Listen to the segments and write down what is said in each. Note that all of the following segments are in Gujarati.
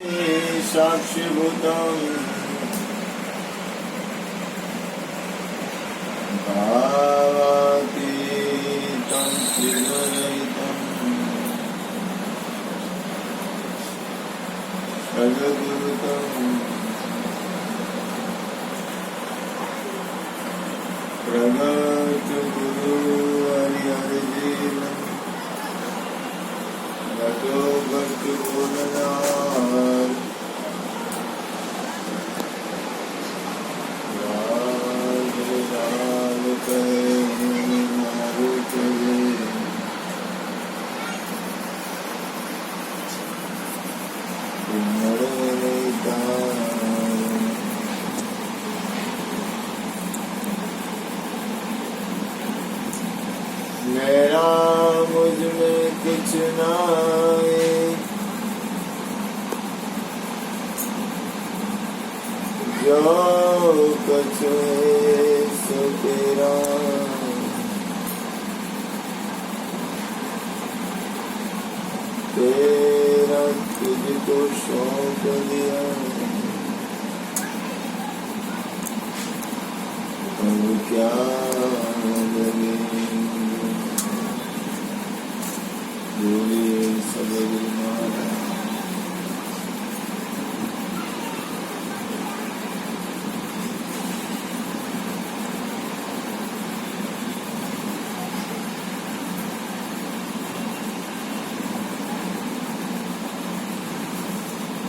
साक्षीभूतम् भावातीतं त्रिगुणरहितं सद्गुरुतं प्रगतगुरु हरिहरजीवनं गतो गतगुरुनाथ मेरा मुझ में कुछ नाए जो कुछ है सो तेरा तेरा तुझको सौंप दिया अब क्या लगे बोलिए सदगुरु महाराज।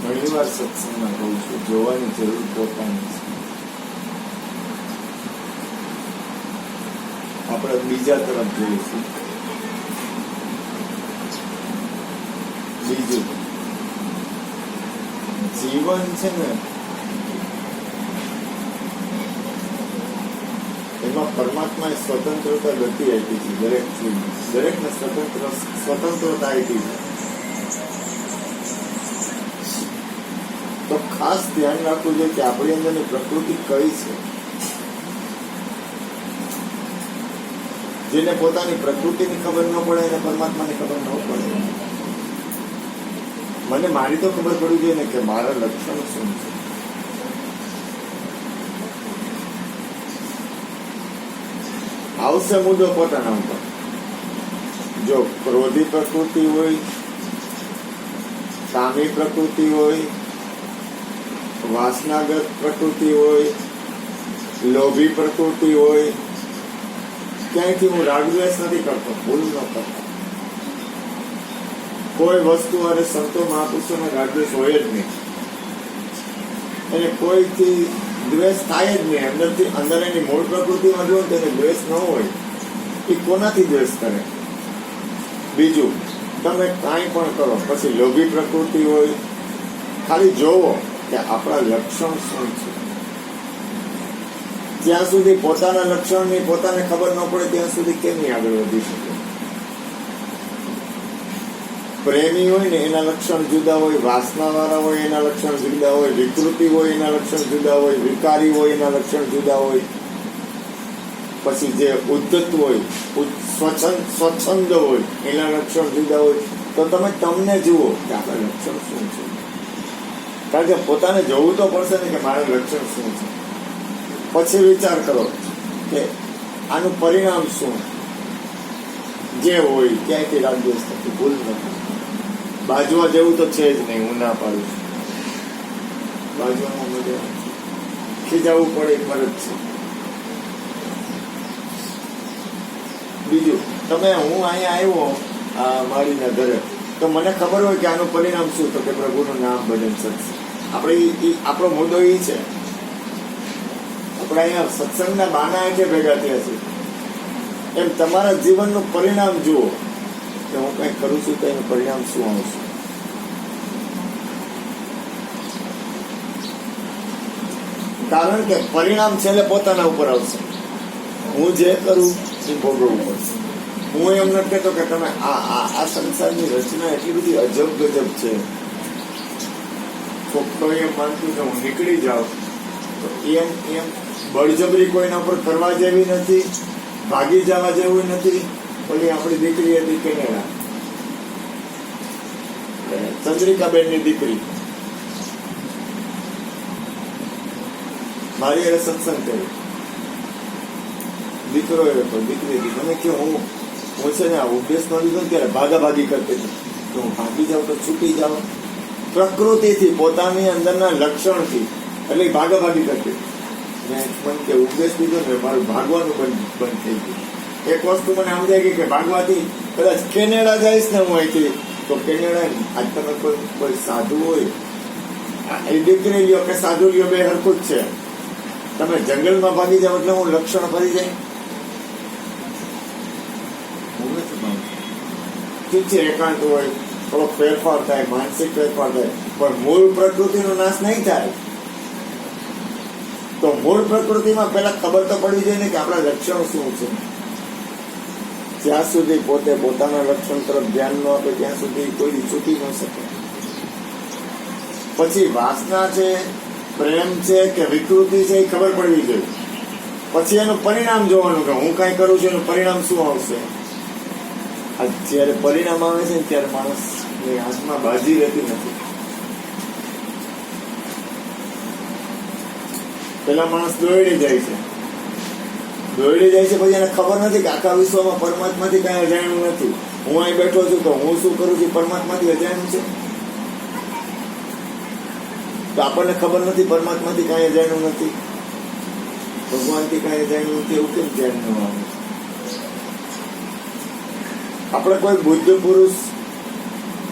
ઘણી વાર સત્સંગમાં કહું છું, જોવાની જરૂર પોતાની છે. આપણે બીજા તરફ જોઈશું. બીજું જીવન છે ને, એમાં પરમાત્માએ સ્વતંત્રતા ગતિ આપી છે. દરેકને સ્વતંત્રતા આપી છે. તો ખાસ ધ્યાન રાખવું જોઈએ કે આપણી અંદરની પ્રકૃતિ કઈ છે. જેને પોતાની પ્રકૃતિની ખબર ન પડે એને પરમાત્માની ખબર ન પડે. મને મારી તો ખબર પડવી જોઈએ ને કે મારા લક્ષણ શું છે. આવશે મુદ્દો પોતાના ઉપર. જો ક્રોધી પ્રકૃતિ હોય, કામી પ્રકૃતિ હોય, વાસનાગત પ્રકૃતિ હોય, લોભી પ્રકૃતિ હોય, ક્યાંયથી હું રાગદ્વેષ નથી કરતો, ભૂલ ન કરતો. કોઈ વસ્તુ અને સંતો મહાપુરુષોને રાગદ્વેષ હોય જ નહીં. એને કોઈથી દ્વેષ થાય જ નહીં. અંદર એની મૂળ પ્રકૃતિમાં જો તેને દ્વેષ ન હોય, એ કોનાથી દ્વેષ કરે? બીજું, તમે કાંઈ પણ કરો, પછી લોભી પ્રકૃતિ હોય, ખાલી જોવો કે આપણા લક્ષણ શું છે. જ્યાં સુધી પોતાના લક્ષણની પોતાને ખબર ન પડે ત્યાં સુધી કેમ નહીં આગળ વધી શકે? પ્રેમી હોય ને એના લક્ષણ જુદા હોય, વાસના વાળા હોય એના લક્ષણ જુદા હોય, વિકૃતિ હોય એના લક્ષણ જુદા હોય, વિકારી હોય એના લક્ષણ જુદા હોય. પછી જે ઉદ્ધત હોય, સ્વચ્છંદ હોય એના લક્ષણ જુદા હોય. તો તમે તમને જુઓ કે આપણા લક્ષણ શું છે. કારણ કે પોતાને જોવું તો પડશે ને કે મારા લક્ષણ શું છે. પછી વિચાર કરો કે આનું પરિણામ શું. જે હોય ક્યાંયથી રાગદ્વેષ નથી, ભૂલ નથી. બાજવા જેવું તો છે જ નહીં, હું ના પાડું છું. બાજવામાં મજા ખીજાવવું પડે ફરજ છે. બીજું, તમે હું અહીંયા આવ્યો મારીના ઘરે, તો મને ખબર હોય કે આનું પરિણામ શું, તો કે પ્રભુનું નામ ભજન સત્સંગ. આપણે આપણો મુદ્દો એ છે. આપણે અહીંયા સત્સંગના બાના એટલે ભેગા થયા છે. એમ તમારા જીવનનું પરિણામ જુઓ કે હું કંઈક કરું છું તો એનું પરિણામ શું આવશે. કારણ કે પરિણામ છેલ્લે પોતાના ઉપર આવશે. હું જે કરું એ ભોગવવું પડશે. હું એમ નથી કહેતો કે તમે આ સંસારની રચના એટલી બધી અજબ ગજબ છે. કોઈ એમ માનતું કે હું નીકળી જાઉં તો એમ બળજબરી કોઈના પર કરવા જેવી નથી, ભાગી જવા જેવું નથી. ઓલી આપણી દીકરી હતી કેનેડા, ચંદ્રિકાબેન ની દીકરી, મારી હારે સત્સંગ કર્યો, દીકરો હતો, દીકરી હતી. મને કહ્યું હું છે ને આ ઉપદેશમાં લીધો ને ત્યારે ભાગાભાગી કરતી હતી કે હું ભાગી જાઉં તો છૂટી જાઉં. પ્રકૃતિથી, પોતાની અંદરના લક્ષણથી, એટલે ભાગાભાગી કરતી. મેં મને કે ઉપદેશ લીધો ને મારું ભાગવાનું બંધ થઈ ગયું. એક વસ્તુ મને સમજાય ગઈ કે ભાગવાથી કદાચ કેનેડા જઈશ ને હું અહીંથી, તો કેનેડા આજ તમે કોઈ સાધુ હોય, એ દીકરી લ્યો કે સાધુ લ્યો, બે હરખું જ છે. તમે જંગલમાં ભાગી જાઓ એટલે હું લક્ષણ ફરી જાય. ઠીક છે, એકાંત હોય, થોડો ફેરફાર થાય, માનસિક ફેરફાર થાય, પણ મૂળ પ્રકૃતિનો નાશ નહીં થાય. તો મૂળ પ્રકૃતિમાં પેલા ખબર તો પડવી જોઈએ ને કે આપણા લક્ષણ શું છે. જ્યાં સુધી પોતે પોતાના લક્ષણ તરફ ધ્યાન ન આપે ત્યાં સુધી કોઈ છૂટી ન શકે. પછી વાસના છે, પ્રેમ છે કે વિકૃતિ છે, એ ખબર પડવી જોઈએ. પછી એનું પરિણામ જોવાનું કે હું કઈ કરું છું, એનું પરિણામ શું આવશે. જયારે પરિણામ આવે છે ત્યારે માણસની હાથમાં બાજી રહેતી નથી. પેલા માણસ દોડી જાય છે, પછી એને ખબર નથી કે આખા વિશ્વમાં પરમાત્માથી કઈ અજાણ્યું નથી. હું અહીં બેઠો છું તો હું શું કરું છું પરમાત્માથી અજાણ્યું છે. તો આપણને ખબર નથી પરમાત્માથી કઈ અજાણ્યું નથી, ભગવાનથી કઈ અજાણ્યું નથી. એવું કેમ ધ્યાન ન આવે? આપણે કોઈ બુદ્ધ પુરુષ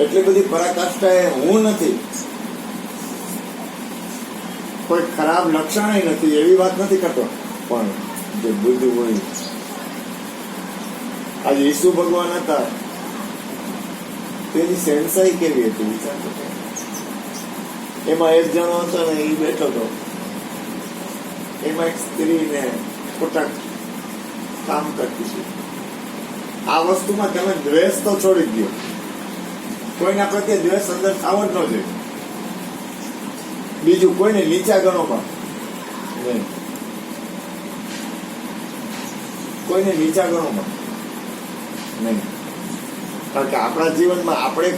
એટલી બધી પરાકાષ્ઠાએ હું નથી, કોઈ ખરાબ લક્ષણ નથી, એવી વાત નથી કરતો. પણ જે બુદ્ધ હોય, આજે ઈસુ ભગવાન હતા, તેની સેન્સાઈ કેવી હતી વિચાર કરો. એમાં એક જણો હતો ને, એ બેઠો હતો, એમાં એક સ્ત્રીને ખોટા કામ કરતી હતી. આ વસ્તુમાં તમે દ્વેષ તો છોડી દો, કોઈના પ્રત્યે દ્વેષ અંદર થવો જ ન જોઈએ. બીજું કોઈને નીચા ગણોમાં નહીં, કોઈને નીચા ગણોમાં નહીં. કારણ કે આપણા જીવનમાં આપણે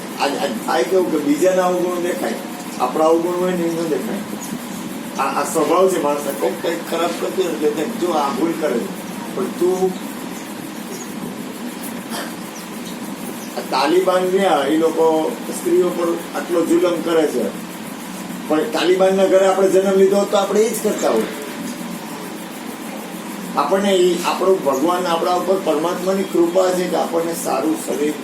થાય કેવું કે બીજાના અવગુણ દેખાય, આપણા અવગુણ હોય ને એ ન દેખાય. આ સ્વભાવ છે માણસને. કોઈક કંઈક ખરાબ કરતું હોય એટલે જો આ ભૂલ કરે, પણ તું તાલિબાન રહ્યા, એ લોકો સ્ત્રીઓ પર આટલો જુલમ કરે છે, પણ તાલિબાનના ઘરે આપણે જન્મ લીધો તો આપણે એ જ કરતા હોય. આપણને આપણું ભગવાન આપણા ઉપર પરમાત્માની કૃપા છે કે આપણને સારું શરીર,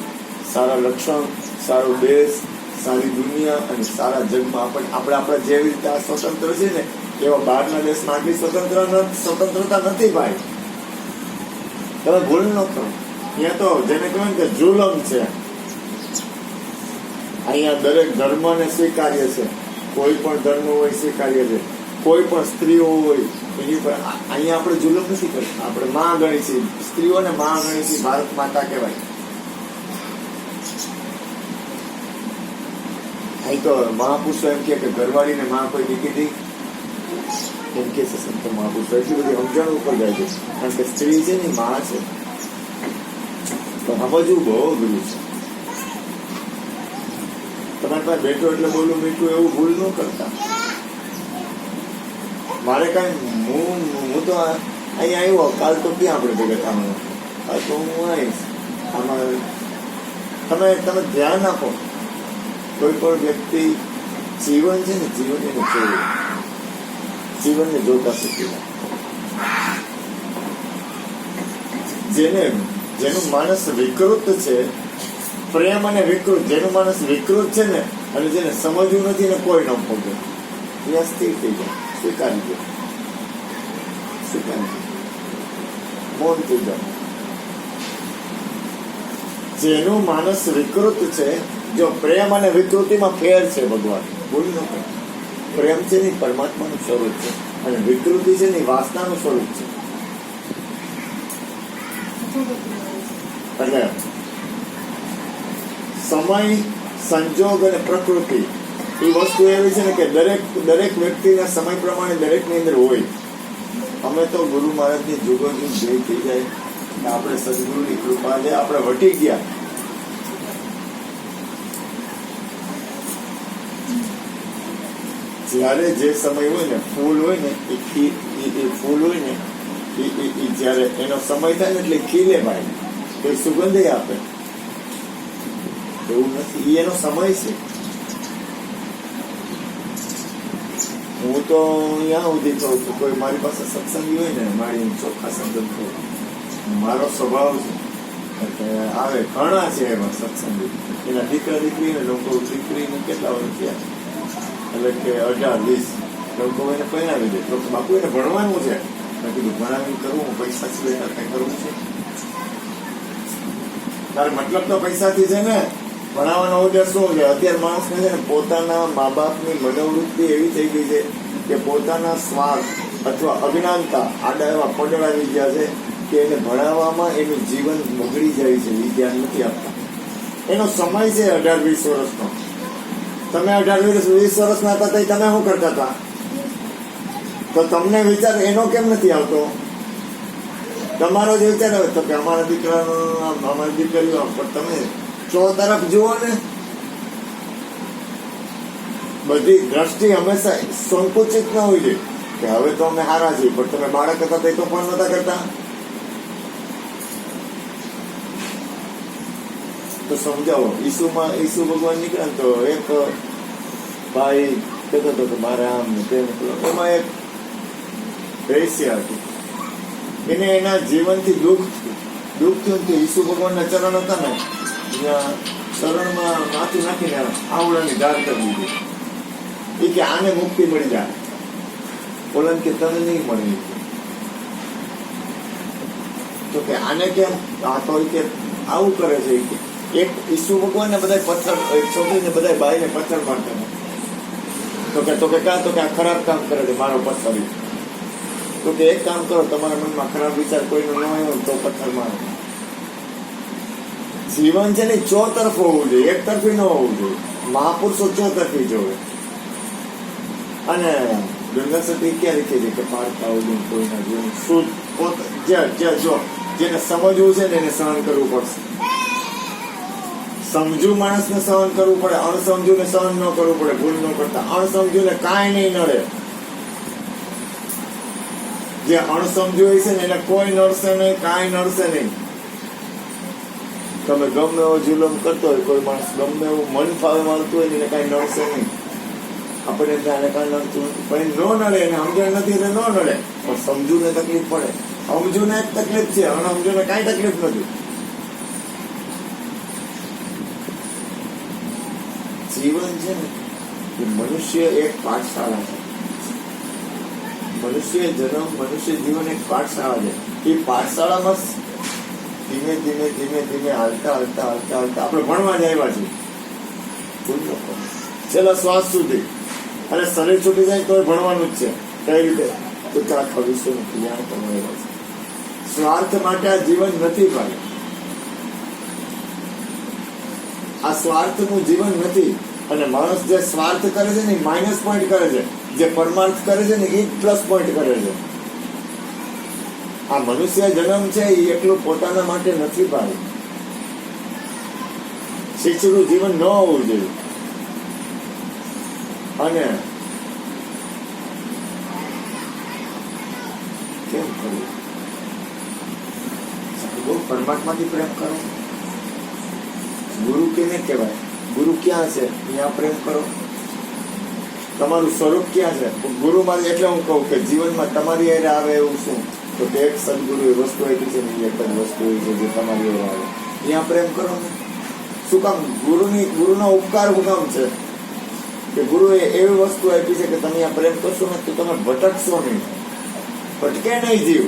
સારા લક્ષણ, સારો દેશ, સારી દુનિયા અને સારા જગમાં આપણે આપણા જેવી રીતે આ સ્વતંત્ર છે ને, એવા બહારના દેશમાં આટલી સ્વતંત્રતા નથી ભાઈ. તમે ભૂલ ન કરો. અહીંયા તો જેને કહેવાય કે જુલમ છે. અહીંયા દરેક ધર્મને સ્વીકાર્ય છે, કોઈ પણ ધર્મ હોય સ્વીકાર્ય છે, કોઈ પણ સ્ત્રીઓ હોય એની પર. અહીંયા આપણે જુલમ નથી કરતા, આપણે માં ગણી છીએ, સ્ત્રીઓને માં ગણી છીએ, ભારત માતા કહેવાય. અહીં તો મહાપુરુષો એમ કે ઘરવાળીને માં કોઈ દીકરી હતી એમ કે છે સંત મહાપુરુષો. એટલી બધી સમજણ ઉપર જાય છે, કારણ કે સ્ત્રી છે ને માં છે. તો સમજવું બહુ અઘરું છે. તમારી પાસે બેઠો એટલે બોલું મીઠું એવું ભૂલ ન કરતા. મારે કઈ હું તો અહીંયા આવ્યો, કાલ તો ક્યાં આપણે ભેગા થવાનું, કાલ તો હું આવીશ. આમાં તમે ધ્યાન આપો. કોઈ પણ વ્યક્તિ જીવન છે ને, જીવન એને જોયું, જીવનને જોતા શીખી. જેનું માનસ વિકૃત છે, પ્રેમ અને વિકૃત, જેનું માનસ વિકૃત છે ને, અને જેને સમજવું નથી ને કોઈ ન પહોંચે, ત્યાં સ્થિર થઈ જાય, સ્વીકારી દો, મૌન થઈ જાય. જેનું માનસ વિકૃત છે, જો પ્રેમ અને વિકૃતિમાં ફેર છે. ભગવાન બોલી ન કરે. પ્રેમ છે ને પરમાત્માનું સ્વરૂપ છે, અને વિકૃતિ છે ને વાસનાનું સ્વરૂપ છે. એટલે સમય, સંજોગ અને પ્રકૃતિ એ વસ્તુ એવી છે ને કે દરેક વ્યક્તિના સમય પ્રમાણે દરેકની અંદર હોય. અમે તો ગુરુ મહારાજની જુગોજુગ જય થઈ જાય, આપણે સદગુરુની કૃપા છે, આપણે વટી ગયા. જ્યારે જે સમય હોય ને ફૂલ હોય ને એ ફૂલ હોય ને એ જ્યારે એનો સમય થાય ને એટલે ખીલે ભાઈ તો એ સુગંધ આપે. એવું નથી, એનો સમય છે. હું તો અહીંયા સુધી કહું છું, કોઈ મારી પાસે સત્સંગી હોય ને મારી ચોખ્ખા સંબંધ કહું, મારો સ્વભાવ છે એટલે આવે. ઘણા છે એમાં સત્સંગી, એના દીકરા દીકરીને લોકો દીકરીને કેટલા વર્ષ થયા એટલે કે 18-20 લોકો એને પહેરાવી દે. તો બાપુ એને ભણવાનું છે. મેં કીધું ભણાવી કરવું, પૈસા સિવાય કઈ કરવું છે? તારે મતલબ તો પૈસાથી છે ને. ભણાવવાનો ઉદ્દેશ શું છે? અત્યારે માણસને છે ને પોતાના મા બાપની મનોવૃત્તિ એવી થઈ ગઈ છે કે પોતાના સ્વાર્થ અથવા અજ્ઞાનતા આડા એવા પડાવી ગયા છે કે એને ભણાવવામાં એનું જીવન બગડી જાય છે. એ ધ્યાન નથી આપતા. એનો સમય છે 18-20 વર્ષનો. તમે 18-20 વર્ષના હતા તમે શું કરતા હતા? તો તમને વિચાર એનો કેમ નથી આવતો? તમારો જ વિચાર આવે તો કે અમારા દીકરાનો અમારી દીકરીઓ, પણ તમે તરફ જુઓ ને. બધી દ્રષ્ટિ હંમેશા સંકુચિત ન હોય છે કે હવે તો અમે હારા છીએ, પણ તમે બાળક હતા તો પણ નતા કરતા. તો સમજાવો. ઈસુ ભગવાન નીકળ્યા તો એક ભાઈ કહેતો હતો કે મારે આમ તેમ. એમાં એક વેશ્યા હતી, એને એના જીવનથી દુઃખ થયું કે ઈસુ ભગવાનના ચરણ હતા ને શરણમાં માથું નાખીને આવડાની ધાર કરી દીધી. એ કે આને મુક્તિ મળી જાય, બોલન કે તને નહીં મળી. તો કે આને કેમ? આ તો કે આવું કરે છે. એક ઈસુ ભગવાન ને બધા પથ્થર, છોકરીને બધા બાઈને પથ્થર મારતા. તો કે આ ખરાબ કામ કરે છે મારો પથ્થર. તો કે એક કામ કરો, તમારા મનમાં ખરાબ વિચાર કોઈનો ન આવ્યો તો પથ્થર મારો. જીવન છે ને ચોતરફ હોવું જોઈએ, એક તરફી ન હોવું જોઈએ. મહાપુરુષો ચોતરફી જોવે. અને ગંગા સતી ક્યાં લીખે છે કે પાડતા હોય કોઈના જીવન શુદ્ધ જો જેને સમજવું છે ને એને સહન કરવું પડશે. સમજુ માણસને સહન કરવું પડે, અણસમજુને સહન ન કરવું પડે. ભૂલ ન કરતા અણસમજુને કાંઈ નહીં નડે. જે અણસમજુ હોય છે ને એને કોઈ નડશે નહીં, કાંઈ નડશે નહીં. તમે ગમે એવો જુલમ કરતો હોય, કોઈ માણસ ગમે એવું મન ફાવે મારતું હોય એને કાંઈ નડશે નહીં. આપણે ત્યાં કાંઈ નડતું નથી, પણ ન નડે એને સમજણ નથી એટલે ન નડે. પણ સમજુને તકલીફ પડે. સમજુને એક તકલીફ છે, અણસમજુને કાંઈ તકલીફ નથી. જીવન છે ને એ મનુષ્ય એક પાઠશાળા છે. મનુષ્ય જન્મ, મનુષ્ય જીવન એક પાઠશાળા છે. એ પાઠશાળામાં ધીમે ધીમે હાલતા આપણે ભણવા જ આવ્યા છીએ છેલ્લા શ્વાસ સુધી. અને શરીર છૂટી જાય તો ભણવાનું જ છે. કઈ રીતે? તો આખા વિશ્વનું કલ્યાણ કરવાનું છે. સ્વાર્થ માટે આ જીવન નથી ભાઈ. આ સ્વાર્થનું જીવન નથી. અને માણસ જે સ્વાર્થ કરે છે ને માઇનસ પોઈન્ટ કરે છે, જે પરમાર્થ કરે છે ને એ પ્લસ પોઈન્ટ કરે છે. આ મનુષ્ય જન્મ છે એ એકલું પોતાના માટે નથી ભાઈ. શિક્ષિતનું જીવન ન હોવું જોઈએ. અને કેમ કરવું? પરમાત્માથી પ્રેમ કરો. ગુરુ કેને કહેવાય? ગુરુ ક્યાં છે? ત્યાં પ્રેમ કરો. તમારું સ્વરૂપ ક્યાં છે? ગુરુ મારે એટલે હું કહું કે જીવનમાં તમારી હારે આવે એવું શું? તો કે એક સદગુરુ એ વસ્તુ આપી છે ને એક જ વસ્તુ હોય છે જે તમારી હારે આવે. ત્યાં પ્રેમ કરો ને. શું કામ? ગુરુનો ઉપકાર શું કામ છે? કે ગુરુએ એવી વસ્તુ આપી છે કે તમે આ પ્રેમ કરશો ને તો તમે ભટકશો નહીં. ભટકે નહીં જીવ.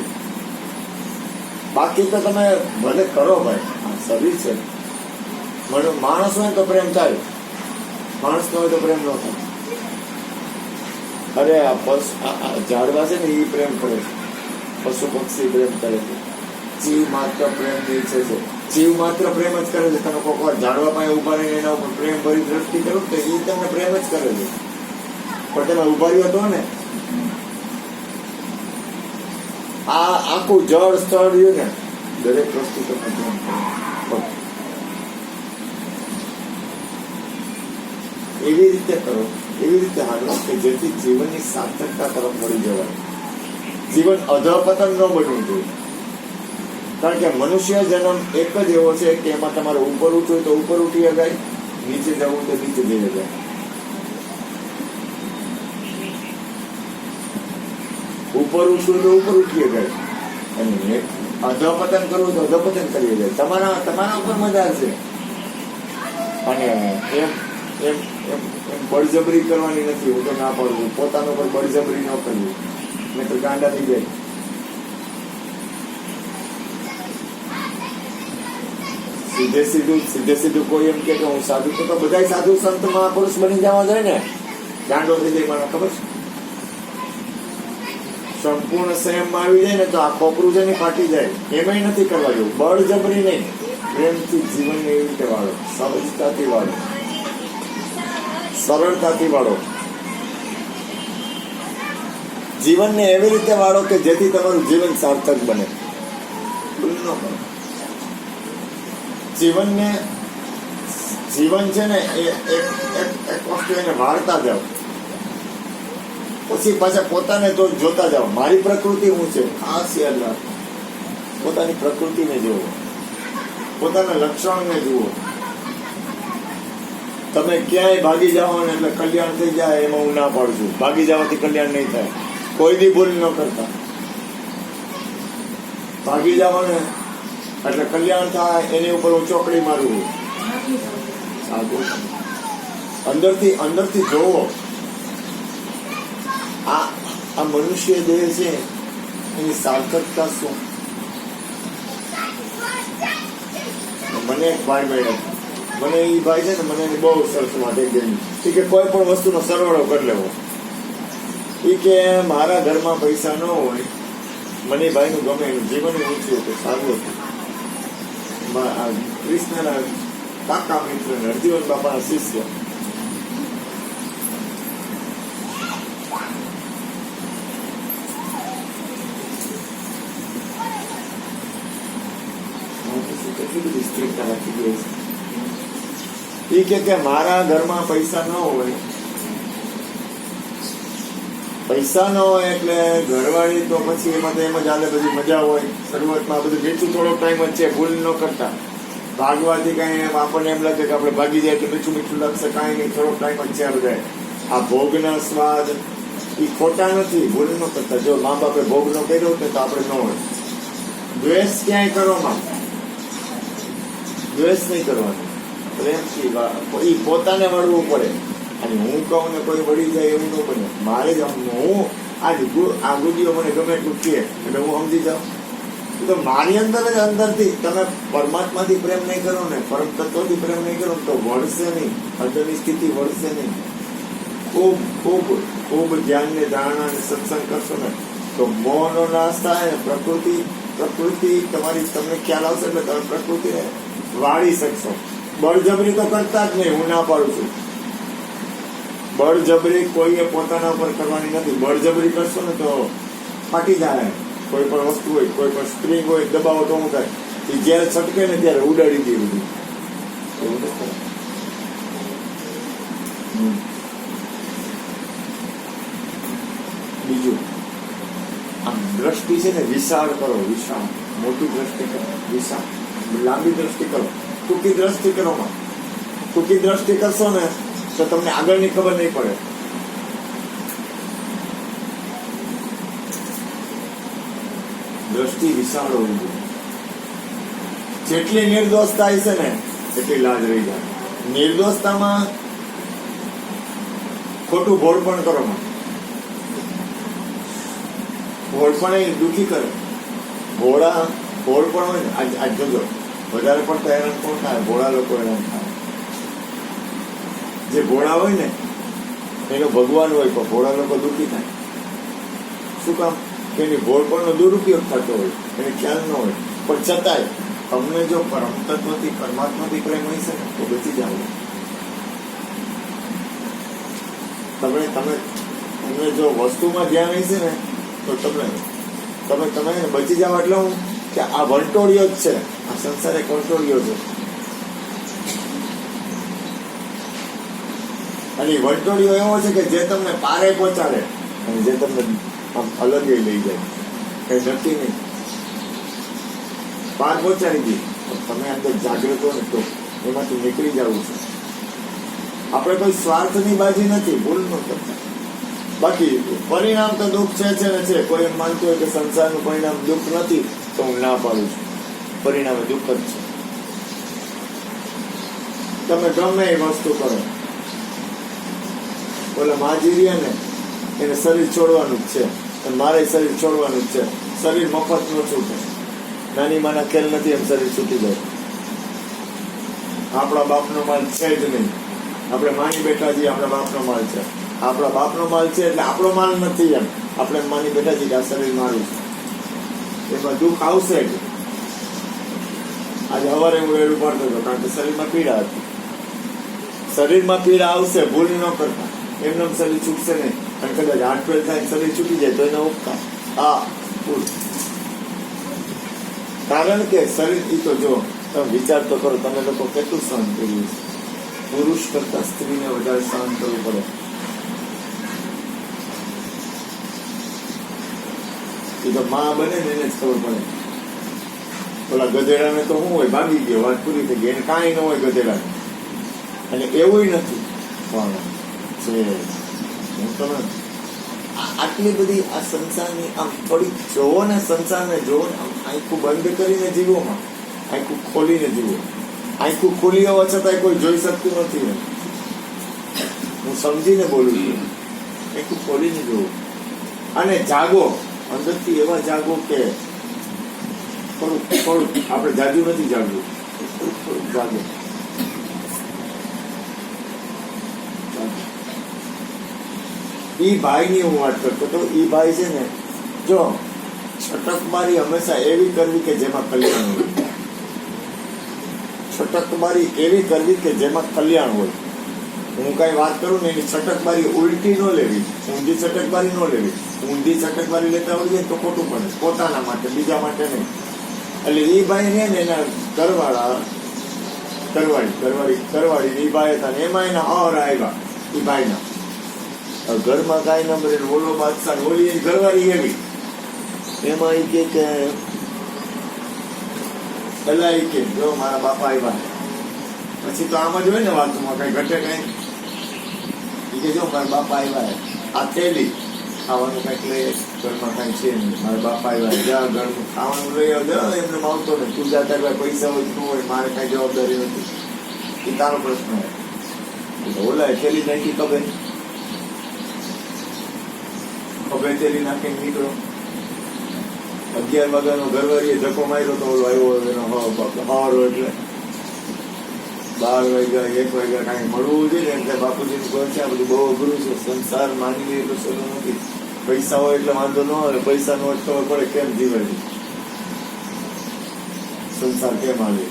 બાકી તો તમે ભલે કરો ભાઈ. આ શરીર છે. માણસ હોય તો પ્રેમ થાય, માણસ ન હોય તો પ્રેમ ન થાય. અરે આ ઝાડવા છે ને એ પ્રેમ કરે છે, પશુ પક્ષી પ્રેમ કરે છે, જીવ માત્ર પ્રેમ ઈચ્છે છે. જીવ માત્ર પ્રેમ જ કરે છે. તમે કોઈક વાર ઝાડવા પાસે ઉભા રહીને એના ઉપર પ્રેમ ભરી દ્રષ્ટિ કરો તો એ તમને પ્રેમ જ કરે છે. પણ તમે ઉભા રહ્યો હતો ને, આ આખું જળ સ્થળ રહ્યું ને દરેક વસ્તુ તમે પ્રેમ કરો. એવી રીતે કરો એવી રીતે હાલો કે જેથી જીવનની સાર્થકતા તરફ વળી જવાય. જીવન અધપતન ન બનવું જોઈએ. કારણ કે મનુષ્ય જન્મ એક જ એવો છે કે એમાં તમારે ઉપર ઉઠવું તો ઉપર ઉઠી શકાય, નીચે જવું તો નીચે જઈ શકાય. ઉપર ઉઠવું તો ઉપર ઉઠી શકાય અને અધપતન કરવું તો અધપતન કરી શકાય. તમારા ઉપર મજા છે. અને એમ એમ એમ એમ બળજબરી કરવાની નથી. હું તો ના પાડું છું, પોતાનો પર બળજબરી ન કરવી, નહીં તો ગાંડા થઈ જાય. સીધે સીધું કોઈ એમ કે હું સાધુ, તો બધા સાધુ સંત મહાપુરુષ બની જવા જાય ને, ગાંડો થઈ જાય. મને ખબર છે, સંપૂર્ણ સંયમમાં આવી જાય ને તો આ ખોપરું છે ને ફાટી જાય. એમાંય નથી કરવા જેવું. બળજબરી નહીં, પ્રેમથી જીવનને એવી રીતે વાળો, સહજતાથી વાળો, સરળતાથી વાળો. જીવનને એવી રીતે વાળો કે જેથી તમારું જીવન સાર્થક બને. જીવન છે ને એ એક વસ્તુ એને વાળતા જાઓ, પછી પાછા પોતાને તો જોતા જાઓ. મારી પ્રકૃતિ શું છે ખાસ યાદ રાખો. પોતાની પ્રકૃતિને જુઓ, પોતાના લક્ષણને જુઓ. તમે ક્યાંય ભાગી જાઓ ને એટલે કલ્યાણ થઈ જાય એમાં હું ના પાડું છું. ભાગી જવાથી કલ્યાણ નહીં થાય. કોઈ દી ભૂલ ન કરતા. ભાગી જાઓ ને એટલે કલ્યાણ થાય એની ઉપર હું ચોકડી મારું. અંદરથી જોવો. આ મનુષ્ય દેહ છે એની સાર્થકતા શું? મને એક ભાઈ મળ્યા, મને એ ભાઈ છે ને, મને એની બહુ સરસ વાત ગઈ કે કોઈ પણ વસ્તુનો સરવાળો કરી લેવો. એ કે મારા ઘરમાં પૈસા ન હોય, મને ભાઈનું ગમે, એનું જીવન ઊંચું હતું, સારું હતું. કૃષ્ણના કાકા મિત્ર હરજીવન બાપાના શિષ્ય. એ કે મારા ઘરમાં પૈસા ન હોય એટલે ઘરવાળી તો પછી એમાં તો એમ જ હાલે, બધી મજા હોય. શરૂઆતમાં બધું વેચું થોડોક ટાઈમ જ છે, ભૂલ ન કરતા. ભાગવાથી કઈ આપણને એમ લાગે કે આપણે ભાગી જાય તો મીઠું લાગશે, કાંઈ નહીં, થોડોક ટાઈમ જ છે. બધા આ ભોગના સ્વાદ એ ખોટા નથી, ભૂલ ન કરતા. જો મા બાપે ભોગ ન કર્યો તો આપણે ન હોય. દ્વેષ ક્યાંય કરવામાં, દ્વેષ નહીં કરવાનો, પ્રેમથી. એ પોતાને વળવું પડે. અને હું કહું ને કોઈ વળી જાય એવું ન બને. મારે જ હું આ ગુડીઓ મને ગમે એટલું કહે એટલે હું સમજી જાઉં. તો મારી અંદર જ અંદરથી તમે પરમાત્માથી પ્રેમ નહીં કરો ને, પરમ તત્વથી પ્રેમ નહીં કરો તો વળશે નહીં, અંદરની સ્થિતિ વળશે નહીં. ખૂબ ખૂબ ખૂબ ધ્યાનને ધારણા અને સત્સંગ કરશો ને તો મોહનો નાશ થાય. પ્રકૃતિ તમારી તમને ખ્યાલ આવશે એટલે તમે પ્રકૃતિને વાળી શકશો. બળજબરી તો કરતા જ નહીં, હું ના પાડું છું. બળજબરી કોઈએ પોતાના ઉપર કરવાની નથી. બળજબરી કરશો ને તો ફાટી જાય. કોઈ પણ વસ્તુ હોય, કોઈ પણ સ્પ્રિંગ હોય, દબાવો તો શું થાય? એ જ્યારે છટકે ને ત્યારે ઉડાડી દે બધું. એવું તો બીજું, આમ દ્રષ્ટિ છે ને વિશાળ કરો. વિશાળ મોટી દ્રષ્ટિ કરો, વિશાળ લાંબી દ્રષ્ટિ કરો. ટૂંકી દ્રષ્ટિ કરો. ટૂંકી દ્રષ્ટિ કરશો ને તો તમને આગળની ખબર નહીં પડે. દ્રષ્ટિ વિશાળ હોવી જોઈએ. જેટલી નિર્દોષતા છે ને એટલી લાજ રહી જાય. નિર્દોષતામાં ખોટું ભોળપણ કરો. ભોળપણ એ દુઃખી કરે. ભોળપણ હોય ને, આજ જોજો વધારે પડતા હેરાન કોણ થાય? ભોળા લોકો હેરાન થાય. જે ભોળા હોય ને એનો ભગવાન હોય પણ ભોળા લોકો દુઃખી થાય. શું કામ? કે એની ભોળપણનો દુરુપયોગ થતો હોય, એને ખ્યાલ ન હોય. પણ છતાંય તમને જો પરમ તત્વથી પરમાત્માથી પ્રેમ હોય છે ને તો બચી જાવ. તમને જો વસ્તુમાં ધ્યાન હોય છે ને તો તમે બચી જાવ. એટલે હું કે આ વંટોળિયો જ છે, આ સંસાર એક વંટોળિયો છે. અને વંટોળિયો એવો છે કે જે તમને પારે પહોંચાડે અને જે તમને આમ અલગ લઈ જાય, કઈ નક્કી નહીં. પાર પહોંચાડી દી, તમે અંદર જાગૃત હો ને તો એમાંથી નીકળી જવું છે. આપણે કોઈ સ્વાર્થની બાજી નથી, ભૂલ ન કરતા. બાકી પરિણામ તો દુઃખ છે ને છે. કોઈ એમ માનતું હોય કે સંસારનું પરિણામ દુઃખ નથી તો હું ના પાડું છું. પરિણામે દુઃખ જ છે. તમે ગમે એ વસ્તુ કરો, ઓલા માજીરિયા ને એને શરીર છોડવાનું જ છે અને મારે શરીર છોડવાનું જ છે. શરીર મફત નો છૂટે, નાની માના ખેલ નથી એમ શરીર છૂટી જાય. આપણા બાપનો માલ છે જ નહીં. આપણે માની બેઠા છીએ આપણા બાપનો માલ છે. આપણા બાપનો માલ છે એટલે આપણો માલ નથી એમ આપણે માની બેઠા છીએ કે આ શરીર મારું છે. એમાં દુઃખ આવશે જ. આજે સવારે હું રેડું પડતો હતો કારણ કે શરીરમાં પીડા હતી. શરીરમાં પીડા આવશે, ભૂલ ન કરતા. એમને શરીર છૂટશે નહીં. અને કદાચ હાર્ટફેલ થાય શરીર છૂટી જાય તો એને ઉપકાર ભૂલ. કારણ કે શરીર ઈ તો જો તમે વિચાર તો કરો, તમે લોકો કેટલું સહન કર્યું છે. પુરુષ કરતા સ્ત્રીને વધારે સહન કરવું પડે. એ તો માં બને ને એને જ ખબર પડે. ઓલા ગધેડાને તો શું હોય, ભાગી ગયો, વાત પૂરી થઈ ગઈ. એને કાંઈ ન હોય ગધેડા. અને એવું નથી પણ છે. હું તમે આટલી બધી આ સંસારની આમ થોડી જોવો ને, સંસારને જોવો ને, આમ આંખું બંધ કરીને જીવો માં, આંખું ખોલીને જીવો. આંખું ખોલી હોવા છતાં કોઈ જોઈ શકતું નથી. હું સમજીને બોલું છું. આંખું ખોલીને જોવું અને જાગો. અંદરથી એવા જાગો કે થોડુંક આપણે જાજુ નથી જાગવું, થોડુંક જાગો. ઈ ભાઈ ની હું વાત કરતો તો ઈ ભાઈ છે ને, જો છટકબારી હંમેશા એવી કરવી કે જેમાં કલ્યાણ હોય. છટકબારી એવી કરવી કે જેમાં કલ્યાણ હોય. હું કઈ વાત કરું ને એની છટકબારી ઉલટી ન લેવી, ઊંધી છટકબારી ન લેવી. ઊંધી છટકબારી લેતા હોય તો ખોટું પડે, પોતાના માટે, બીજા માટે નહીં. એટલે ઈ ભાઈ ને એના કરવાડી ઈ ભાઈ હતા ને એમાં એના ઓર આવ્યા ઈ ભાઈ ના ઘરમાં કાંઈ ન બને. ઓલો બાદશાહ ઓલી એની ઘરવાળી એવી એમાં એ કે પેલા એ કે જો મારા બાપા આવ્યા. પછી તો આમ જ હોય ને વાતમાં, કઈ ઘટે કઈ. એ કે જો મારા બાપા આવ્યા, આ થેલી ખાવાનું કઈક લઈ, ઘરમાં કઈ છે નહીં, મારા બાપા આવ્યા, જા ઘરનું ખાવાનું લઈ આવજો. એમને માવતો ને તું જા, તારા પૈસા હોય તું હોય, મારે કઈ જવાબદારી નથી. એ તારો પ્રશ્ન હોય. ઓલા થેલી નાખી ખબર તેલી નાખીને નીકળો. 11 વાગ્યાનો ઘરવાળીએ ધક્કો માર્યો તો ઓલો આવ્યો એનો હવારો એટલે 12 વાગ્યા 1 વાગ્યા કાંઈ મળવું જોઈએ ને. એટલે બાપુજીનું કહે છે આ બધું બહુ અઘરું છે. સંસાર માની લે એટલું સહેલું નથી. પૈસા હોય એટલે વાંધો ન આવે, પૈસા નો ખબર પડે કેમ જીવે છે, સંસાર કેમ આવે.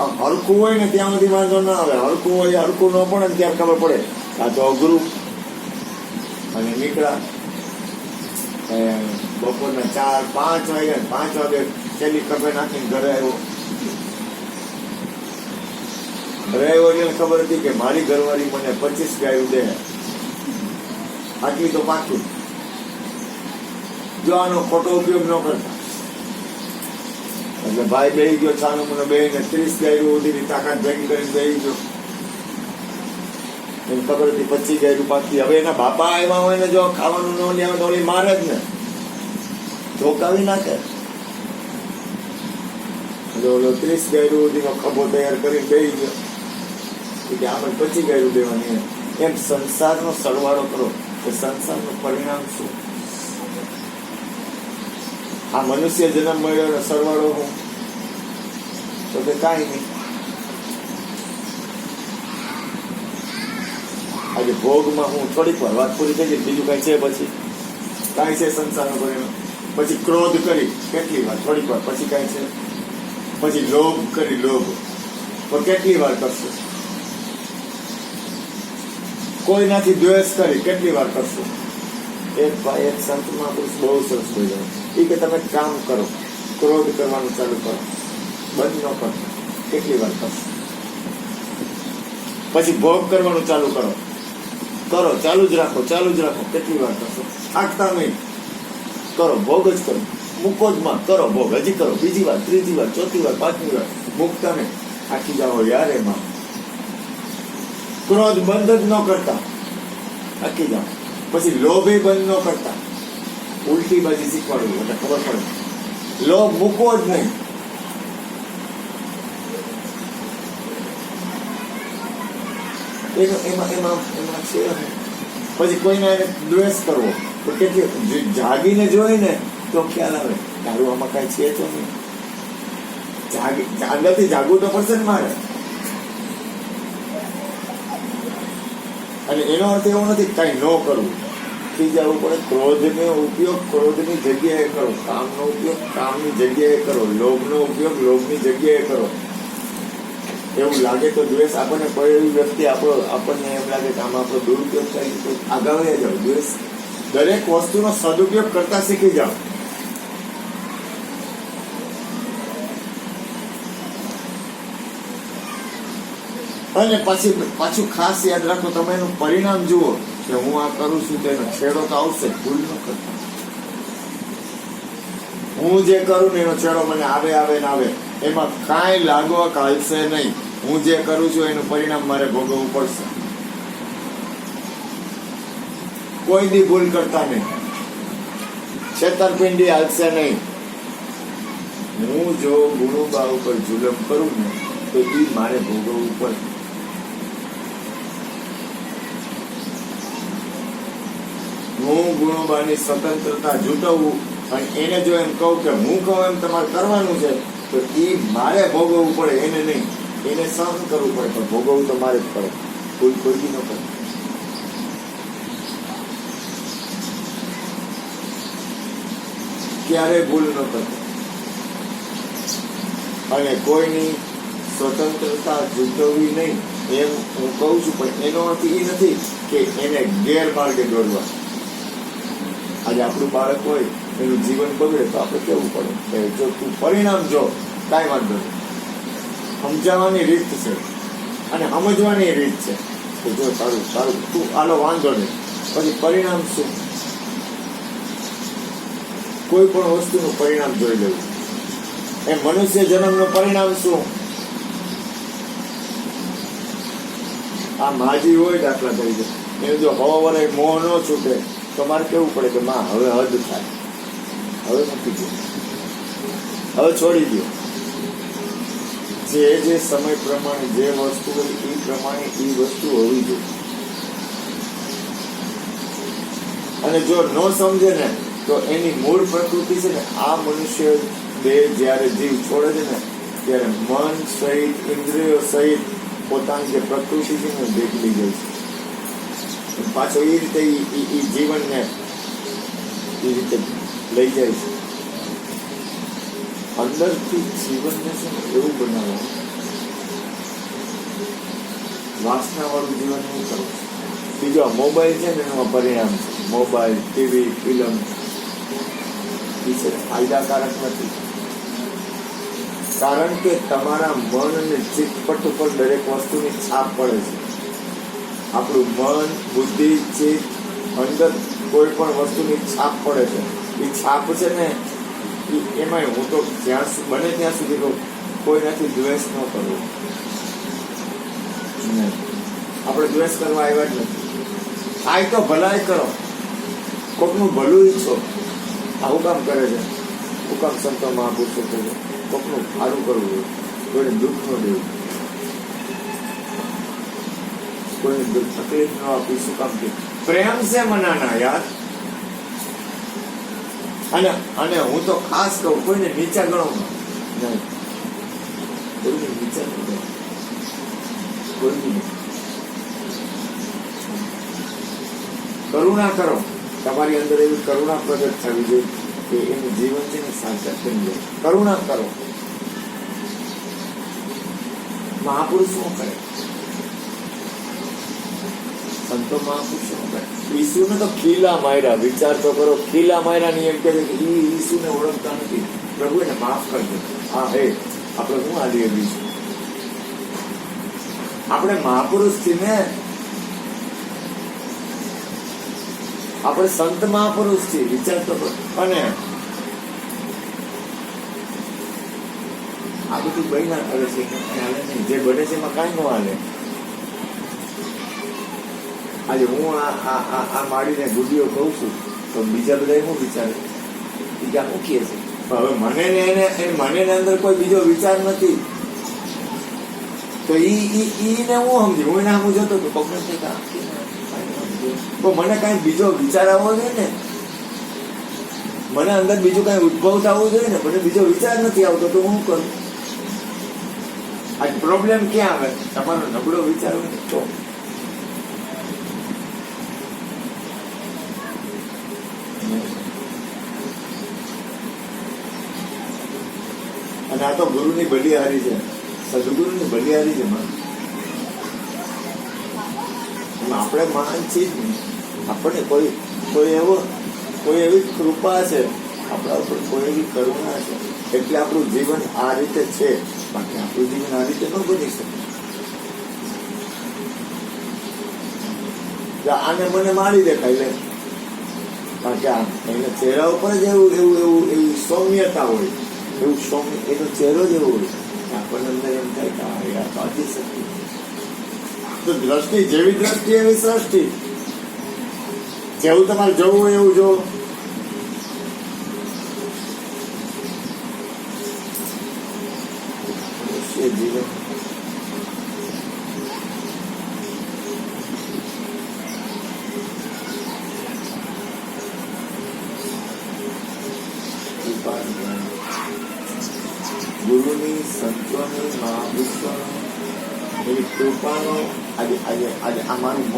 આમ હલકું હોય ને ત્યાં સુધી વાંધો ના આવે. હલકું હોય, હલકું ન પડે ને ત્યારે ખબર પડે આ તો અઘરું. અને નીકળ્યા બપોરના 4-5 વાગ્યા. 5 વાગે છેલ્લી કપે નાખીને ઘરે આવ્યો. એટલે ખબર હતી કે મારી ઘરવાળી મને 25 ગાયું દે, આટલી તો પાકી. જો આનો ખોટો ઉપયોગ ન કરતા. એટલે ભાઈ બેહી ગયો છાનું મને બેહીને 30 ગાયું સુધીની તાકાત ભેગી કરીને બેહી ગયો. એને ખબર હતી 25 ગાયું પાકી. હવે એના બાપા આવ્યા હોય ને જો ખાવાનું ન લેવા તો ઓલી મારે જ ને, ધોકાવી નાખે. ઓલો 30 ગાયું સુધીનો ખભો તૈયાર કરીને બેહી ગયો કે આપણે 25 ગાયું દેવાની. એમ સંસારનો સરવાળો કરો કે સંસારનું પરિણામ શું. આ મનુષ્ય જન્મ મળ્યો સરવાળો હું તો કે કાંઈ નહીં. આજે ભોગમાં હું થોડીક વાર વાત પૂરી થઈ ગઈ, બીજું કઈ છે પછી કાંઈ છે સંસારનો પરિણામ. પછી ક્રોધ કરી કેટલી વાર, થોડીક વાર પછી કાંઈ છે. પછી લોભ કરી, લોભ પણ કેટલી વાર કરશો. કોઈનાથી દ્વેષ કરી કેટલી વાર કરશો. એક ભાઈ એક સંત મહાપુરુષ બહુ સરસ બોલ્યા એ કે તમે કામ કરો, ક્રોધ કરવાનું ચાલુ કરો, બંધ ન કરો, કેટલી વાર કરશો. પછી ભોગ કરવાનું ચાલુ કરો, કરો, ચાલુ જ રાખો, ચાલુ જ રાખો. કેટલી વાર કરશો? થાકતા નહીં. કરો, ભોગ જ કરો. મૂકો જ માં, કરો ભોગ, હજી કરો, બીજી વાર, ત્રીજી વાર, ચોથી વાર, પાંચમી વાર. મૂકતા નહીં. થાકી જાઓ યાર એમાં. ક્રોધ બંધ જ ન કરતા, થાકી જાઓ. પછી લોભ એ બંધ ન કરતા, ઉલટી બાજી શીખવાડવું એટલે ખબર પડે. લોભ મૂકવો જ નહીં. એમાં છે. પછી કોઈને દ્વેષ કરવો તો કેટલી જાગીને જોઈ ને તો ખ્યાલ આવે તારું આમાં કઈ છે તો નહીં. અંદરથી જાગવું તો પડશે ને મારે. અને એનો અર્થ એવો નથી કઈ ન કરવું, જવું પડે. ક્રોધનો ઉપયોગ ક્રોધની જગ્યાએ કરો, કામનો ઉપયોગ કામની જગ્યાએ કરો, લોભનો ઉપયોગ લોભની જગ્યાએ કરો. એવું લાગે તો દ્વેષ આપણને કોઈ એવી વ્યક્તિ આપણને એમ લાગે કે આમાં આપણો દુરુપયોગ થાય તો આગળ જાઓ. દ્વેષ દરેક વસ્તુનો સદુપયોગ કરતા શીખી જાઓ. અને પાછું ખાસ યાદ રાખો, તમે એનું પરિણામ જુઓ કે હું આ કરું છું તેનો છેડો તો આવશે. ભૂલ ન કરતા. હું જે કરું ને એનો છેડો મને આવે ને આવે, એમાં કાંઈ લાગવા કાલશે નહીં. હું જે કરું છું એનું પરિણામ મારે ભોગવવું પડશે. કોઈ દી ભૂલ કરતા નહીં. છેતરપિંડી હાલશે નહીં. હું જો ગુણુબા ઉપર જુલમ કરું ને તો એ મારે ભોગવવું પડે. હું ગુણુબાની સ્વતંત્રતા જૂટવું અને એને જો એમ કહું કે હું કહું એમ તમારે કરવાનું છે તો એ મારે ભોગવવું પડે, એને નહીં. એને સહન કરવું પડે પણ ભોગવવું તો મારે જ પડે. કોઈ બી ન કરે. ક્યારે ભૂલ ન કરતા. અને કોઈની સ્વતંત્રતા જૂટવવી નહીં એમ હું કહું છું, પણ એનો અર્થ એ નથી કે એને ગેરમાર્ગે દોરવા. આજે આપણું બાળક હોય એનું જીવન બગડે તો આપણે કેવું પડે કે જો તું પરિણામ જો કાંઈ વાંધો નહીં. સમજાવવાની રીત છે અને સમજવાની રીત છે કે જો તારું તું આલો વાંધો નહીં. પછી પરિણામ શું? કોઈ પણ વસ્તુનું પરિણામ જોઈ લેવું. એ મનુષ્ય જન્મનું પરિણામ શું? આ માજી હોય દાખલા તરીકે, એને જો હવા વરે મોહ ન છૂટે તો મારે કેવું પડે કે માં હવે હદ થાય, હવે મૂકી દો, હવે છોડી દો. જે સમય પ્રમાણે જે વસ્તુ હોય એ પ્રમાણે એ વસ્તુ હોવી જોઈએ. અને જો ન સમજે ને તો એની મૂળ પ્રકૃતિ છે ને, આ મનુષ્ય દેહ જ્યારે જીવ છોડે છે ને ત્યારે મન સહિત ઇન્દ્રિયો સહિત પોતાની જે પ્રકૃતિ છે ને દેખલી જાય છે. પાછો એ રીતે એ જીવનને એ રીતે લઈ જાય છે. અંદરથી જીવનને છે ને એવું બનાવવાનું, વાસના વાળું જીવન નહીં કરવું. બીજો મોબાઈલ છે ને એનું પરિણામ છે. મોબાઈલ, ટીવી, ફિલ્મ એ છે ફાયદાકારક નથી. કારણ કે તમારા મન અને ચિત્ત ઉપર દરેક વસ્તુની છાપ પડે છે. આપણું મન, બુદ્ધિ, ચિત્ત અંદર કોઈ પણ વસ્તુની છાપ પડે છે. એ છાપ છે ને એમાં હું તો જ્યાં બને ત્યાં સુધી કહું કોઈનાથી દ્વેષ ન કરવો. આપણે દ્વેષ કરવા આવ્યા જ નથી. થાય તો ભલાઈ કરો, કોકનું ભલું ઈચ્છો. આવું કામ કરે છે, હું કામ સંતો મહાપુરુષો કરે છે, કોકનું સારું કરવું જોઈએ, કોઈને દુઃખ ન દેવું, કોઈને તકલીફ ન આપી. શું કામ કે પ્રેમ છે મનાના યાર. અને હું તો ખાસ કહું કોઈને નીચા ગણો નહીં. કોઈને નીચા ગણો કોઈ નહીં. કરુણા કરો. તમારી અંદર એવી કરુણા પ્રગટ થવી જોઈએ કે એનું જીવન છે ને સાર્થક બની જાય. કરુણા કરો. મહાપુરુષ શું કરે? સંતો મહાપુરુષ શું કરે? ઈસુને તો ખીલા માર્યા. વિચાર તો કરો, ખીલા માર્યા ની એમ કે ઈસુને ઓળખતા નથી. પ્રભુ એને માફ કરજો. હા હે આપણે શું આલી દઈશું? આપણે મહાપુરુષ થી ને આપણે સંત મહાપુરુષ છીએ, વિચાર તો કરો. અને આ બધું બહેના કરે છે, હાલે નહીં. જે બને છે એમાં કાંઈ ન હાલે. આજે હું આ માડીને ગુડીઓ કહું છું તો બીજા બધા શું વિચારે, બીજા શું કહે છે? હવે મને ને અંદર કોઈ બીજો વિચાર નથી તો ઈને હું સમજુ. હું એને આમ જતો તો પગને તો મને કઈ બીજો વિચાર આવવો જોઈએ ને, મને અંદર બીજું કઈ ઉદ્ભવ થવું જોઈએ ને. મને બીજો વિચાર નથી આવતો તો હું કરું. આ પ્રોબ્લેમ ક્યાં આવે? તમારો નબળો વિચાર હોય ને તો. અને આ તો ગુરુની બલિહારી છે, સદગુરુની બલિહારી છે. આપણે મહાન છીએ જ નહીં. આપણને કોઈ એવી કૃપા છે આપણા ઉપર, કોઈ એવી કરુણા છે એટલે આપણું જીવન આ રીતે છે. બાકી આપણું જીવન આ રીતે ન બની શકે. આને મને મારી દેખાય લે, કારણ કે એના ચહેરા ઉપર જ એવી સૌમ્યતા હોય, એવું સૌમ્ય એનો ચહેરો જ એવો હોય. આપણને અંદર એમ થાય કે આ તો આજી શક્તિ. તો દ્રષ્ટિ જેવી દ્રષ્ટિ એવી સૃષ્ટિ. જેવું તમારે જવું હોય એવું જો. જીવન ગુરુની, સંતોની, મહાપુરુષોની એવી કૃપાનો આજે અમારું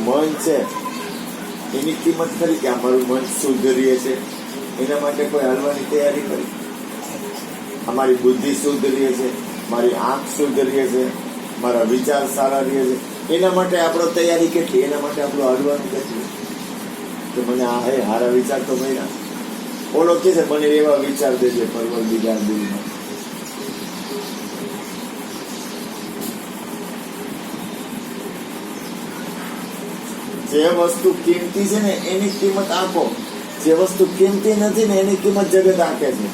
મન છે, એની કિંમત કરી કે અમારું મન શુદ્ધ રહે છે. એના માટે કોઈ હાલવાની તૈયારી કરી. અમારી બુદ્ધિ શુદ્ધ રહે છે, મારી આંખ શુદ્ધ રહે છે, મારા વિચાર સારા રહે છે. એના માટે આપણો તૈયારી કેટલી, એના માટે આપણું હાલવાનું કેટલું. તો મને આ હારા વિચાર તો મળ્યા. ઓળો કે છે મને એવા વિચાર દેજે પરવર બીજા દિલમાં. જે વસ્તુ કિંમતી છે ને એની કિંમત આપો, જે વસ્તુ કિંમતી નથી ને એની કિંમત જગત આપે છે.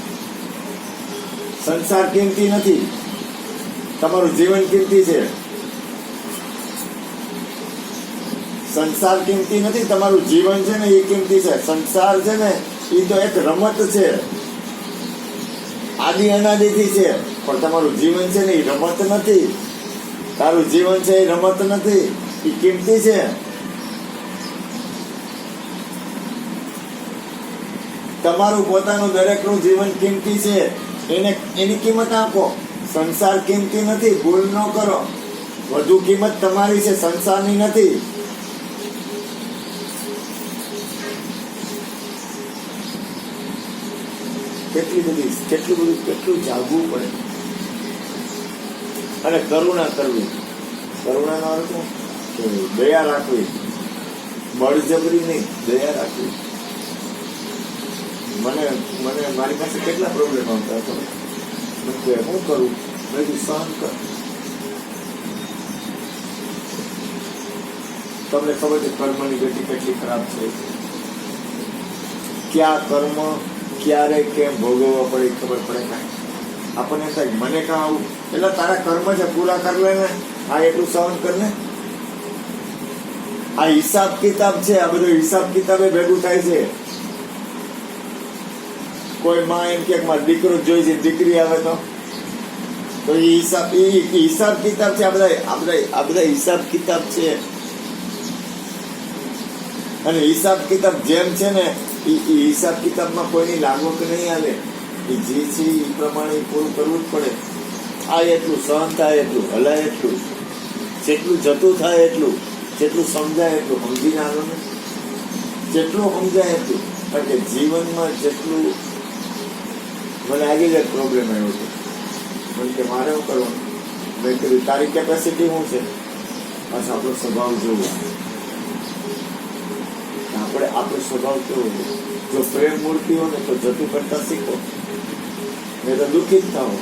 સંસાર કિંમતી નથી, તમારું જીવન કિંમતી છે. સંસાર કિંમતી નથી, તમારું જીવન છે ને એ કિંમતી છે. સંસાર છે ને એ તો એક રમત છે, આદિ અનાદિથી છે. પણ તમારું જીવન છે ને એ રમત નથી. તારું જીવન છે એ રમત નથી, એ કિંમતી છે. તમારું પોતાનું દરેકનું જીવન કિંમતી છે, એની કિંમત આપો. સંસાર કિંમતી નથી, ભૂલ ન કરો. વધુ કિંમત તમારી છે, સંસારની નથી. કેટલું જાગવું પડે. અને કરુણા કરવી. કરુણાનો અર્થ દયા રાખવી, બળજબરી નહીં, દયા રાખવી. મને મારી પાસે કેટલા પ્રોબ્લેમ આવતા હતા. હું કરું, મેં સહન કર. તમને ખબર છે કર્મની ગતિ કેટલી ખરાબ છે. ક્યાં કર્મ ક્યારે કેમ ભોગવવા પડે ખબર પડે કાંઈ. આપણને થાય મને કાં આવું, એટલે તારા કર્મ છે પૂરા કર લે ને, આ એટલું સહન કર ને. આ હિસાબ કિતાબ છે, આ બધું હિસાબ કિતાબે ભેગું થાય છે. કોઈ માં એમ કે મારો દીકરો જોઈ છે, દીકરી આવે તો એ હિસાબ કિતાબ છે. આ બધા હિસાબ કિતાબ છે. અને હિસાબ કિતાબ જેમ છે ને એ હિસાબ કિતાબમાં કોઈની લાગવક નહીં આવે. એ જે છે એ પ્રમાણે પૂરું કરવું જ પડે. આ એટલું સહન થાય, એટલું હલાય, એટલું જેટલું જતું થાય એટલું, જેટલું સમજાય એટલું સમજીને આલો ને. જેટલું સમજાય એટલું. કારણ કે જીવનમાં જેટલું મને આજે જ પ્રોબ્લેમ આવ્યો છે. મને કે મારે શું કરવાનું? મેં કીધું તારી કેપેસિટી શું છે? બસ આપણો સ્વભાવ જોવો. આપણો સ્વભાવ કેવો છે? જો પ્રેમ મૂર્તિ હોય ને તો જતું કરતા શીખો, નહીં તો દુઃખી જ થાઓ.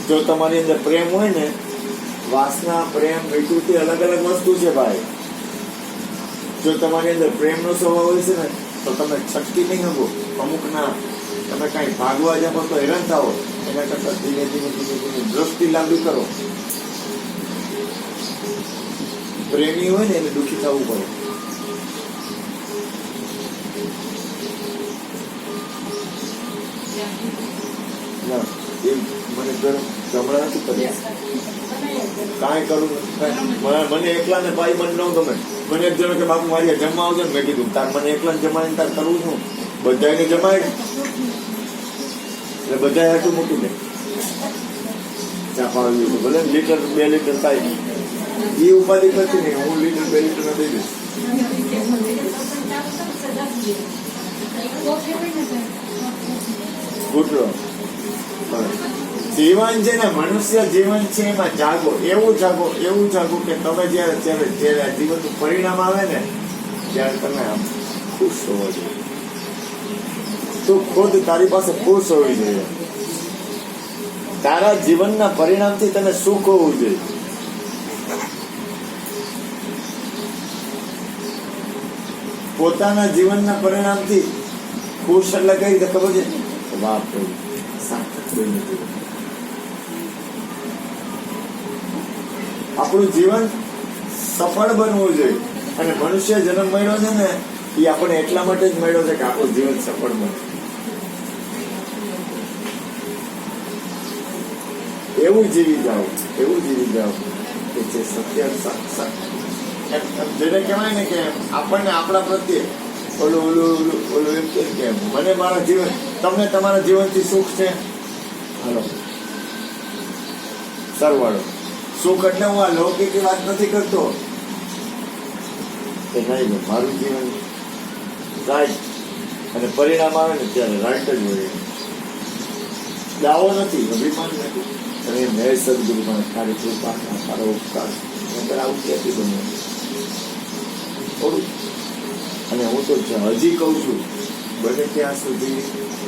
જો તમારી અંદર પ્રેમ હોય ને વાસના, પ્રેમ, વિકૃતિ અલગ અલગ વસ્તુ છે ભાઈ. જો તમારી અંદર પ્રેમનો સ્વભાવ હોય છે ને તો તમે છટકી નહીં શકો. અમુકના તમે કાંઈ ભાગવા જાઓ તો હેરાન થાઓ, એના કરતા ધીમે ધીમે ધીમે ધીમે દ્રષ્ટિ લાંબી કરો. પ્રેમી હોય ને એને દુઃખી થવું પડે. ના એ મને ગમડા નથી કરી કાંઈ કરું મને એકલાને ભાઈ મને ન ગમે. મને એક જણો કે બાપુ મારી જમવા આવજો ને મેં કીધું તાર મને એકલા જમાડીને તાર કરવું છું. બધાને જમાય એટલે બધા હાટું મૂકી દે. ચા પાવી ભલે લીટર 2 લીટર થાય એ ઉપાધિ કરતી નહીં. હું લીટર 2 લીટર ના દઈ દઈશ. ઘૂંટડો જીવન છે ને મનુષ્ય જીવન છે એમાં જાગો, એવું જાગો કે તમે જયારે જીવનનું પરિણામ આવે ને ત્યારે તમે આમ ખુશ હોવો જોઈએ. તું ખુદ તારી પાસે ખુશ હોવી જોઈએ. તારા જીવનના પરિણામથી તને સુખ હોવું જોઈએ. પોતાના જીવનના પરિણામથી ખુશ એટલે કઈ રીતે ખબર છે? બાપ સાર્થક બન્યું. આપણું જીવન સફળ બનવું જોઈએ. અને મનુષ્ય જન્મ મળ્યો છે ને એ આપણે એટલા માટે જ મળ્યો છે કે આપણું જીવન સફળ બને. એવું જીવી જાઓ કે જે સત્ય જેને કહેવાય ને કે આપણને આપણા પ્રત્યે ઓલું એમ કે મને મારા જીવન, તમને તમારા જીવનથી સુખ છે, હાલો સરવાળો. સુખ એટલે હું આ લૌકિક વાત નથી કરતો કે નહીં, મારું જીવન રાઈટ અને પરિણામ આવે ને ત્યારે રાઈટ જ હોય. દાવો નથી, અભિમાન નથી. અને મેં સદગુરુમાં તારી કૃપા, તારો ઉપકાર આવું ક્યાંથી બન્યું થોડું. અને હું તો હજી કહું છું, બને ત્યાં સુધી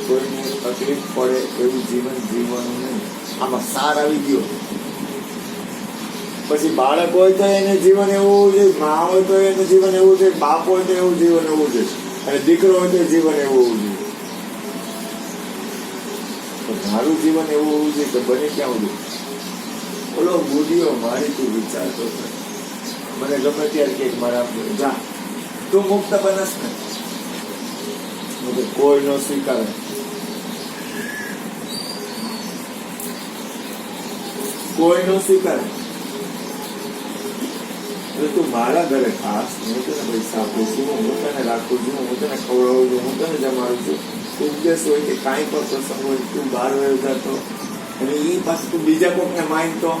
કોઈને તકલીફ પડે એવું જીવન જીવવાનું નહીં. આમાં સાર આવી ગયો. પછી બાળક હોય તો એને જીવન એવું હોવું જોઈએ, મા હોય તો એનું જીવન એવું છે, બાપ હોય તો એવું જીવન હોવું જોઈએ, અને દીકરો હોય તો જીવન એવું હોવું જોઈએ. મારું જીવન એવું હોવું જોઈએ કે બને ક્યાં હોવું. બોલો બુઢીઓ મારી તું વિચારતો મને ગમે ત્યારે કે મારા જા તું મુક્ત બનસ ને કોઈ ન સ્વીકારે. કોઈ ન સ્વીકારે એટલે તું મારા ઘરે ખાસ, હું તને પૈસા આપું છું, હું તને રાખું છું, હું તને ખવડાવું છું, હું તને જમાડું છું. ઉપદેશ હોય કે કાંઈ પણ પ્રસંગ હોય તું બહાર વયો જતો અને એ પાછું તું બીજા કોકને માનતો.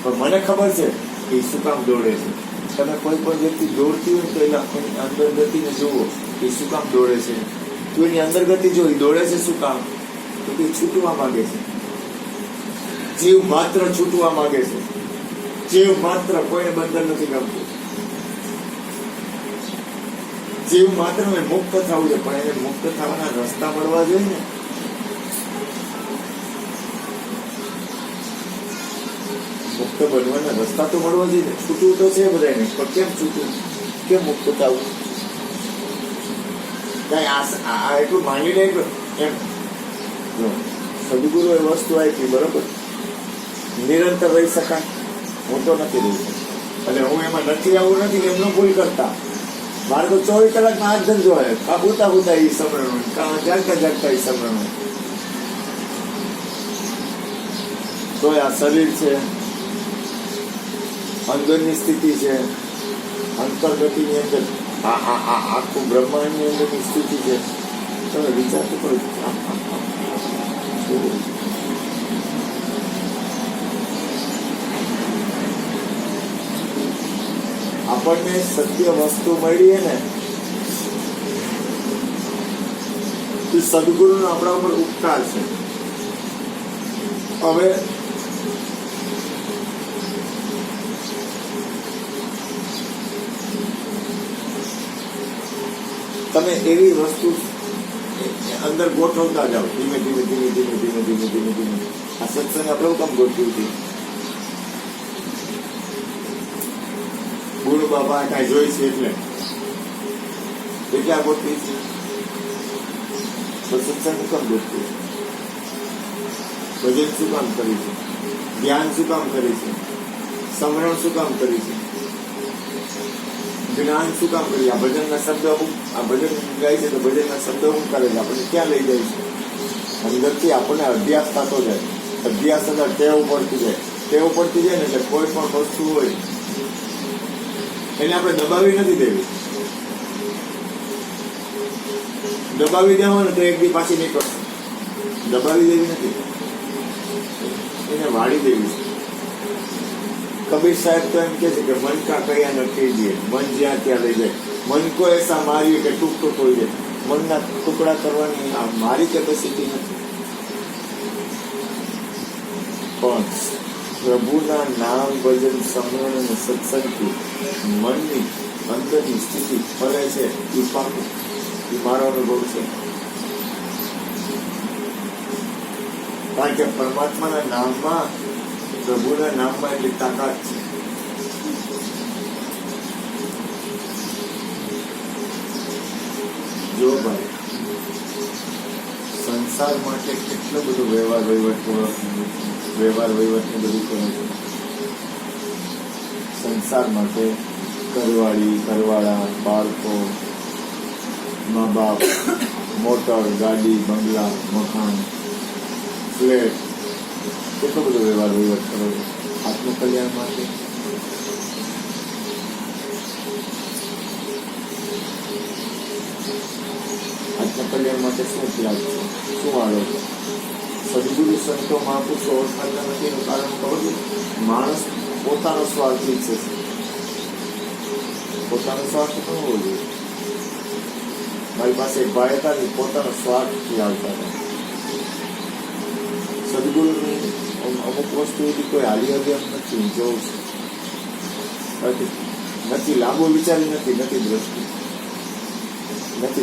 પણ મને ખબર છે કે શું કામ દોડે છે. તમે કોઈ પણ વ્યક્તિ દોડતી હોય તો એના અંદર ગતિને જુઓ એ શું કામ દોડે છે. તું એની અંદર ગતિ જો એ દોડે છે શું કામ? તો તે છૂટવા માંગે છે. જીવ માત્ર છૂટવા માંગે છે. જીવ માત્ર કોઈને બંધન નથી ગમતું. જીવ માત્ર ને મુક્ત થવું છે, પણ એને મુક્ત થવાના રસ્તા મળવા જોઈએ ને. મુક્ત બનવાના રસ્તા તો મળવા જોઈએ ને. છૂટવું તો છે બધાને, પણ કેમ છૂટવું, કેમ મુક્ત થવું? કઈ આ એટલું માની લે એમ. જો સદગુરુ એ વસ્તુ આપી બરોબર, નિરંતર રહી શકાય. હું તો નથી રહી શકતો અને હું એમાં નથી આવું નથી એમનો ભૂલ કરતા. મારે તો 24 કલાકમાં હાથ ધંધો હોય, કાબુતા એ સમરણ હોય, જાગતા એ સમરણ હોય. તો આ શરીર છે, અંદરની સ્થિતિ છે, અંતર્ગતિની અંદર આખું બ્રહ્માંડની અંદરની સ્થિતિ છે. તમે વિચાર તો કરો. આપણને સત્ય વસ્તુ મળી ને એ સદગુરુનો આપણા ઉપર ઉપકાર છે. હવે તમે એવી વસ્તુ અંદર ગોઠવતા જાઓ ધીમે ધીમે. આ સત્સંગ આપણે કામ ગોઠવ્યું હતું બાપા કાંઈ જોઈ છે એટલે એટલા ગોઠવી છે તો સત્સંગ શું કામ ગોઠવી છે? ભજન શું કામ કરી છે? ધ્યાન શું કામ કરી છે? સમરણ શું કામ કરી છે? જ્ઞાન શું કામ કરી? આ ભજનના શબ્દ આ ભજન ગાય છે તો ભજનના શબ્દ શું કરે છે? આપણને ક્યાં લઈ જાય છે? અંદરથી આપણને અભ્યાસ થતો જાય, અભ્યાસ અંદર ટેવ પડતી જાય, ટેવ પડતી જાય ને એટલે કોઈ પણ વસ્તુ હોય એને આપણે દબાવી નથી દેવી. દબાવી દેવો ને તો એક દી પાછી નીકળશે. દબાવી દેવી નથી, એને વાળી દેવી છે. કબીર સાહેબ તો એમ કે છે કે મન કા કયા નખી દે, મન જ્યાં ત્યાં લઈ જાય. મન કો એસા મારી કે ટૂંક ટૂંક હોય જાય. મનના ટુકડા કરવાની આ મારી કેપેસિટી નથી. પણ પ્રભુના નામ ભજન સ્મરણ અને સત્સંગથી મનની અંદરની સ્થિતિ ફરે છે એ પાકું, એ મારો અનુભવ છે. કારણ કે પરમાત્માના નામમાં, પ્રભુના નામમાં એટલી તાકાત છે. જો ભાઈ સંસાર માટે કેટલો બધો વ્યવહાર વહીવટ ને બધું કરે છે. સંસાર માટે ઘરવાળી, ઘરવાળા, બાળકો, મા બાપ, મોટર, ગાડી, બંગલા, મકાન, ફ્લેટ, કેટલો બધો વ્યવહાર વહીવટ કરો છો આત્મકલ્યાણ માટે. આત્મકલ્યાણ માટે શું ત્યાગ છે, શું આડો છે? સદગુરુ સંતો મહાપુરુષો ઓળખાતા નથી એનું કારણ કહું છું, માણસ પોતાનો સ્વાર્થ ઈચ્છે છે. પોતાનો સ્વાર્થ ન હોવો જોઈએ. મારી પાસે એક ભાઈ હતા ને પોતાનો સ્વાર્થથી આવતા હતા. સદગુરુની અમુક વસ્તુ એવી કોઈ હાલી હવી એમ નથી, જોઉં છું નથી, લાંબુ વિચારી નથી, નથી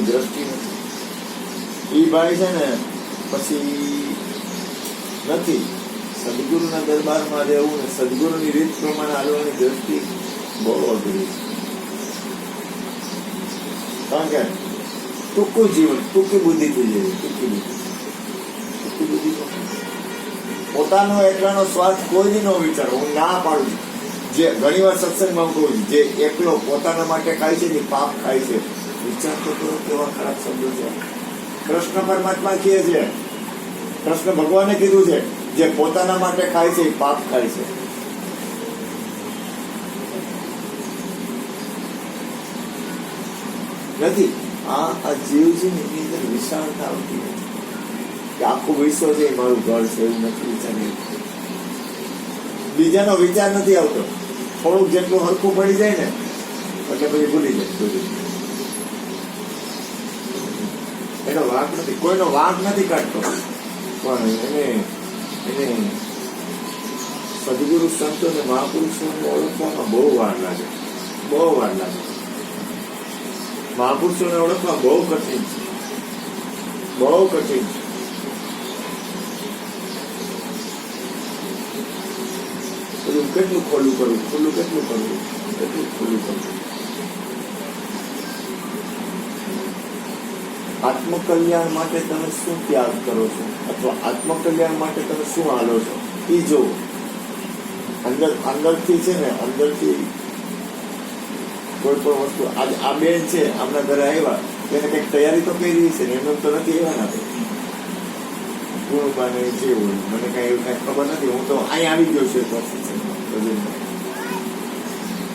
દ્રષ્ટિ નથી. એ ભાઈ છે ને પછી નથી સદગુરુના દરબારમાં રહેવું ને સદગુરુની રીત પ્રમાણે હાલવાની દ્રષ્ટિ બહુ અઘરી છે. કારણ કે ટૂંકું જીવન, ટૂંકી બુદ્ધિથી જેવી, ટૂંકી બુદ્ધિ પોતાનો એકલાનો સ્વાર્થ કોઈ ન વિચારો. હું ના પાડું છું. જે ઘણી વાર સત્સંગમાં હું કહું છું, જે એકલો પોતાના માટે ખાય છે ને પાપ ખાય છે. વિચાર તો કરો કેવા ખરાબ શબ્દો છે. કૃષ્ણ પરમાત્મા કહે છે, કૃષ્ણ ભગવાને કીધું છે, જે પોતાના માટે ખાય છે એ પાપ ખાય છે. નથી આ જીવ છે ને એની અંદર વિશાળતા આવતી નથી કે આખું વિશ્વ છે એ મારું ઘર છે, એવું નથી વિચારી. બીજાનો વિચાર નથી આવતો. થોડુંક જેટલું હરખું પડી જાય ને એટલે પછી ભૂલી જાય બધું. એનો વાંક નથી, કોઈનો વાંક નથી કાઢતો, પણ એને સદગુરુ સંતો અને મહાપુરુષોને ઓળખવામાં બહુ વાર લાગે. મહાપુરુષોને ઓળખવા બહુ કઠિન છે. બધું કેટલું ખોલું કરવું, કેટલું ખોલું કરવું. આત્મકલ્યાણ માટે તમે શું ત્યાગ કરો છો અથવા આત્મકલ્યાણ માટે તમે શું હાલો છો એ જો અંદરથી છે ને, અંદરથી કોઈ પણ વસ્તુ. આજે આ બેન છે આપણા ઘરે આવ્યા, તેને કંઈક તૈયારી તો કરી છે ને, એમને તો નથી આવ્યા ને ગુણબાને જે હોય, મને કઈ એવું કઈ ખબર નથી. હું તો અહીં આવી ગયો છું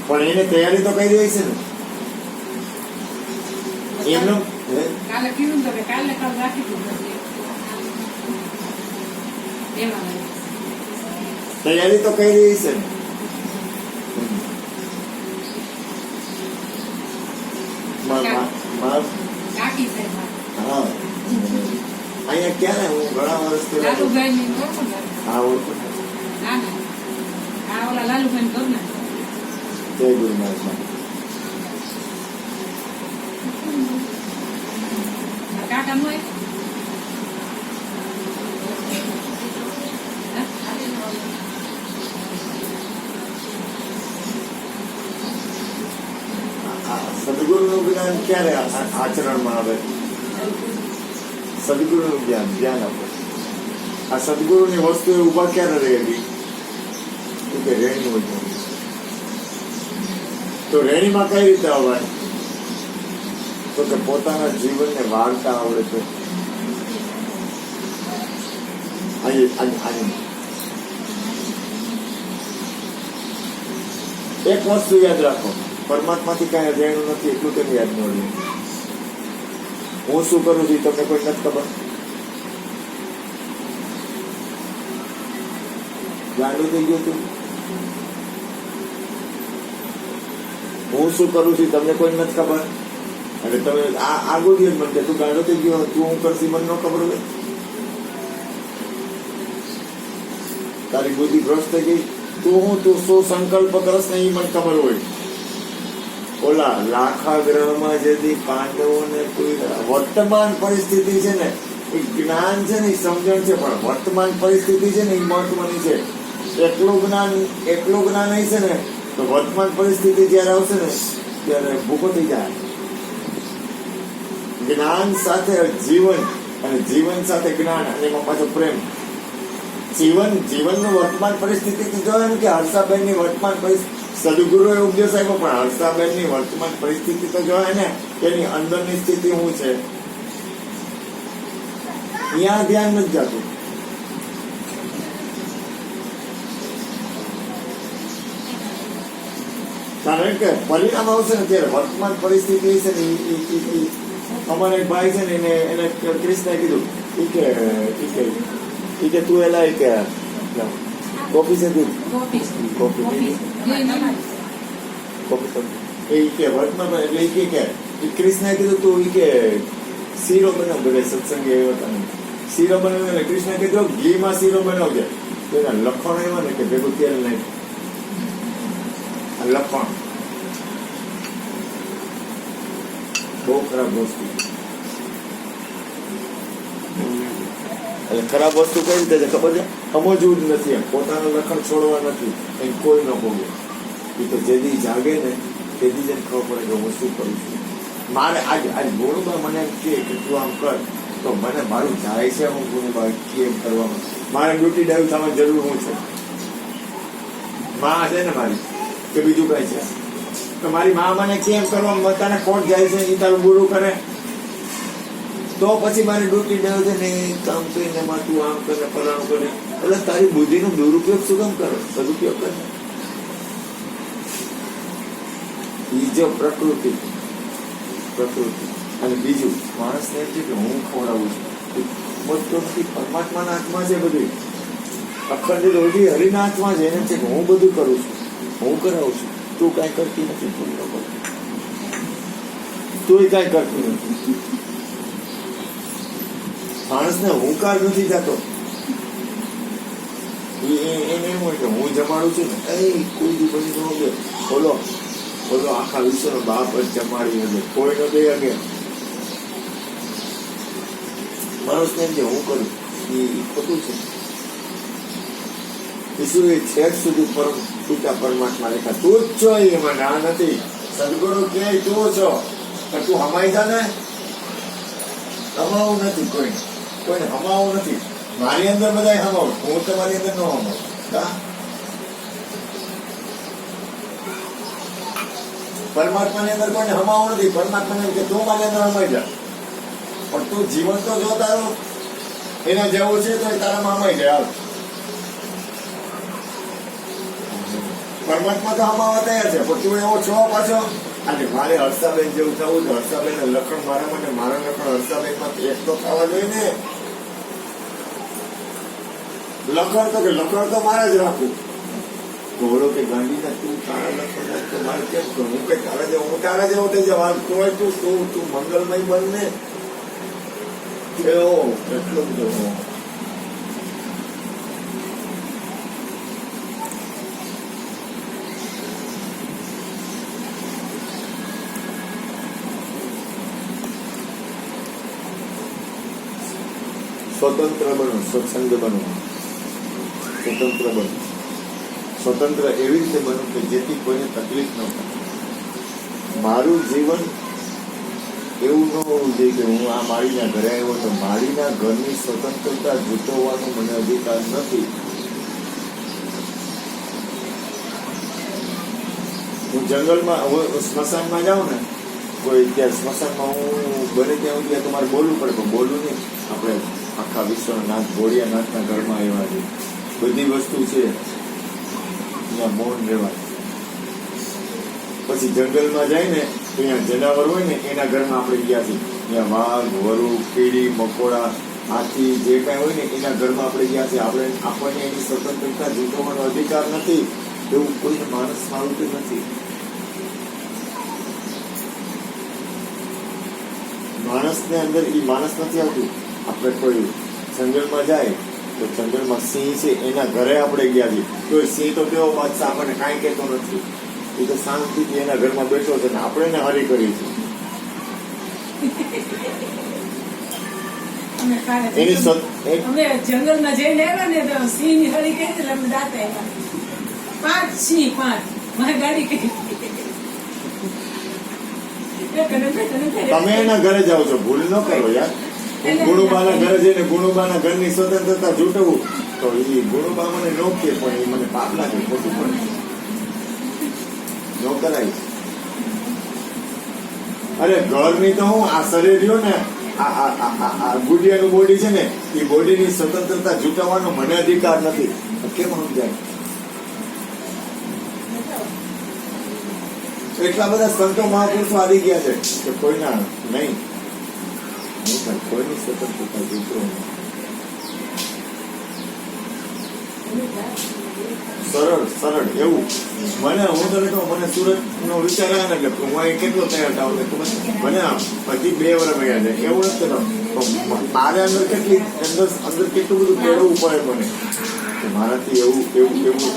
પણ એને તૈયારી તો કરી રહી છે ને. એમનો તૈયારી તો કરી રહી છે ને. હા અહીંયા ક્યાં હું ઘણા વર્ષ પહેલા હા ઓળખું. જય ગુરુ મહારાજ. જ્ઞાન ક્યારે આચરણમાં આવે? સદગુરુનું જ્ઞાન આપો. આ સદગુરુની વસ્તુ એ ઉભા ક્યારે રહેલી? કે રેણી હોય તો રેણીમાં કઈ રીતે આવવાય? તો કે પોતાના જીવનને વાળતા આવડે તો. એક વસ્તુ યાદ રાખો, પરમાત્માથી કઈ રેણું નથી એટલું કેમ યાદ ન રહ્યું? હું શું કરું છું તમને કોઈ નથી ખબર? ગાંડું થઈ ગયું તું? હું શું કરું છું તમને કોઈ નથી ખબર? અને તમે આગળ જ મને તું ગાંડો થઈ ગયો, તું હું કરશી મને ન ખબર હોય? તારી બુદ્ધિ ભ્રષ્ટ થઈ ગઈ. તું શું સંકલ્પ કરસ ને એ મને ખબર હોય. ઓલા લાખા ગ્રહમાં જેથી પાંડવોને કોઈ વર્તમાન પરિસ્થિતિ છે ને એ જ્ઞાન છે ને એ સમજણ છે, પણ વર્તમાન પરિસ્થિતિ છે ને એ મહત્વની છે. એટલું જ્ઞાન નહીં છે ને તો વર્તમાન પરિસ્થિતિ જયારે આવશે ને ત્યારે ભૂખો થઈ જાય. જ્ઞાન સાથે જીવન અને જીવન સાથે જ્ઞાન અને એમાં પાછો પ્રેમ. જીવનનું વર્તમાન પરિસ્થિતિ જોયે ને કે હર્ષાબેનની વર્તમાન પરિસ્થિતિ સદગુરુએ ઉપદેશ આપ્યો, પણ હર્ષાબેનની વર્તમાન પરિસ્થિતિ તો જોયે ને એની અંદરની સ્થિતિ શું છે, ત્યાં ધ્યાન નથી જતું. કારણ કે પરિણામ આવશે ને ત્યારે વર્તમાન પરિસ્થિતિ છે ને અમારા એક ભાઈ છે ને એને ક્રિષ્ણે કીધું કે તું એલા કે કોફી છે દૂધ કોફી એ કે વર્તમાન એટલે કે ક્રિષ્ણે કીધું તું કે શીરો બનાવ. બધા સત્સંગી આવ્યો હતા, શીરો બનાવ્યો એટલે કૃષ્ણે કીધું ઘીમાં શીરો બનાવજે. તો એના લખણ આવ્યા ને કે ભેગું તેલ નહીં. લખણ બહુ ખરાબ વસ્તુ. ખરાબ વસ્તુ કઈ રીતે છે ખબર છે? સમજવું જ નથી. પોતાનું લખણ છોડવા નથી, એ કોઈ ન ભોગે. એ તો જેથી જાગે ને તેથી જ ખબર પડે કે હું શું કરું છું. મારે આજ બોલું મને એમ કે તું આમ કર તો મને મારું જાય છે હું કોને કેમ કરવામાં મારે ડ્યુટી ડાઈવ થવાની જરૂર હું છે? માં છે ને મારી કે બીજું કઈ છે? તો મારી માં મને કેમ કરવા તને કોણ જાય છે એ તારું ગુરુ કરે તો પછી મારી ડ્યુટી ડાઈવ છે ને કામ કરીને એમાં તું આમ કરે ફલાણું કરે. એટલે તારી બુદ્ધિનો દુરુપયોગ શું કામ કરો? સદુપયોગ કરે. બીજો પ્રકૃતિ અને બીજું માણસને એમ છે કે હું ખવડાવું છું. પરમાત્માના હાથમાં છે બધું. અખંડ રોજી હરિના હાથમાં છે. એને છે કે હું બધું કરું છું, હું કરાવું છું. તું કઈ કરતી નથી, તું કઈ કરતી નથી. માણસને હુંકાર નથી થતો. એને એમ હોય કે હું જમાડું છું ને એ કોઈ બી બની ન બોલો આખા વિશ્વનો બાપ જ જમાડી હશે, કોઈ નો દે અગે. માણસને એમ જે હું કરું એ ખોટું છે. ઈશ્વરે છેક સુધી પિતા પરમાત્મા રેખા તું જ છો. એમાં ના નથી. સદગુરુ ક્યાંય તું છો પણ તું હમાઈ જા ને. હમાવું નથી કોઈને હમાવું નથી. મારી અંદર બધા હમાવું, હું તમારી અંદર ન હમાવું. પરમાત્માની અંદર કોઈને હમાવું નથી. પરમાત્માને કે તું મારી અંદર હમાઈ જા, પણ તું જીવન તો જો તારું એના જેવું છે તો તારામાં હમાઈ જાય. પરમાત્મા તો હમાવા તૈયાર છે, પણ તું એવો છો પાછો. અને મારે હર્ષાબેન જેવું થવું છે. હર્ષાબેન લખણ મારા માટે, મારા લખણ હર્ષાબેન માં એક તો થવા જોઈએ ને. લખણ તો મારે જ રાખવું. ઘોડો કે ગાંડી ના તું તારા લખણ તો મારે કેમ કરું? હું કઈ તારા જેવો થઈ જવા તોય તું મંગલમય બનને. એટલો બધો સ્વતંત્ર બનો, સ્વચ્છંદ બનો. સ્વતંત્ર એવી રીતે બનો કે જેથી કોઈને તકલીફ ન પડે. મારું જીવન એવું ન હોવું જોઈએ કે હું આ માળીના ઘરે આવ્યો તો માળીના ઘરની સ્વતંત્રતા જૂટવવાનો મને અધિકાર નથી. હું જંગલમાં સ્મશાનમાં જાઉં ને, કોઈ ત્યાં સ્મશાનમાં હું બને ત્યાં સુધી તમારે બોલવું પડે, પણ બોલવું નહીં. આપણે આખા વિશ્વના નાથ ભોળિયાનાથના ઘરમાં આવ્યા છે, બધી વસ્તુ છે, અહીંયા મૌન રહેવાય. પછી જંગલમાં જાય ને તો અહીંયા જનાવર હોય ને એના ઘરમાં આપણે ગયા છીએ, અહીંયા વાઘ, વરુ, કીડી, મકોડા, હાથી જે કાંઈ હોય ને એના ઘરમાં આપણે ગયા છીએ. આપણને એની સ્વતંત્રતા જૂટવાનો અધિકાર નથી એવું કોઈને માણસમાં આવતું નથી. માણસને અંદર એ માણસ નથી આવતું. આપણે કોઈ જંગલમાં જાય તો જંગલમાં સિંહ છે એના ઘરે આપણે ગયા છીએ, તો સિંહ તો કેવો બાદશાહ આપણને કાંઈ કહેતો નથી. એ તો શાંતિથી એના ઘરમાં બેઠો છે ને આપણે એને હારી કરી છે. જંગલમાં જઈને આવ્યા ને તો સિંહ ની હળી કહી એટલે અમે દાંત આવ્યા. 5 સિંહ 5 મારી ગાડી કહી. તમે એના ઘરે જાઓ છો, ભૂલ ન કરો યાર. ગુણુબાના ઘરે જઈને ગુણુબાના ઘરની સ્વતંત્રતા જૂટવું તો એ ગુણુબા મને નો કે, પણ એ મને પાપ લાગે, ખોટું પણ નો કરાય. અરે ઘરની તો હું આ શરીર રહ્યો ને, આ ગુડિયાનું બોડી છે ને, એ બોડીની સ્વતંત્રતા જૂટવવાનો મને અધિકાર નથી. કેમ સમજાય? એટલા બધા સંતો મહાપુરુષો આવી ગયા છે કે કોઈના નહીં, કોઈની સ્વતંત્રતા જૂટવો. સરળ એવું. મને હું તને કહું, મને સુરત નો વિચાર આવે ને એટલે હું અહીં કેટલો તૈયાર થાવ મને પછી 2 વર્ષ ગયા છે એવું નથી. મારે અંદર કેટલું બધું કેળવવું પડે મને કે મારાથી એવું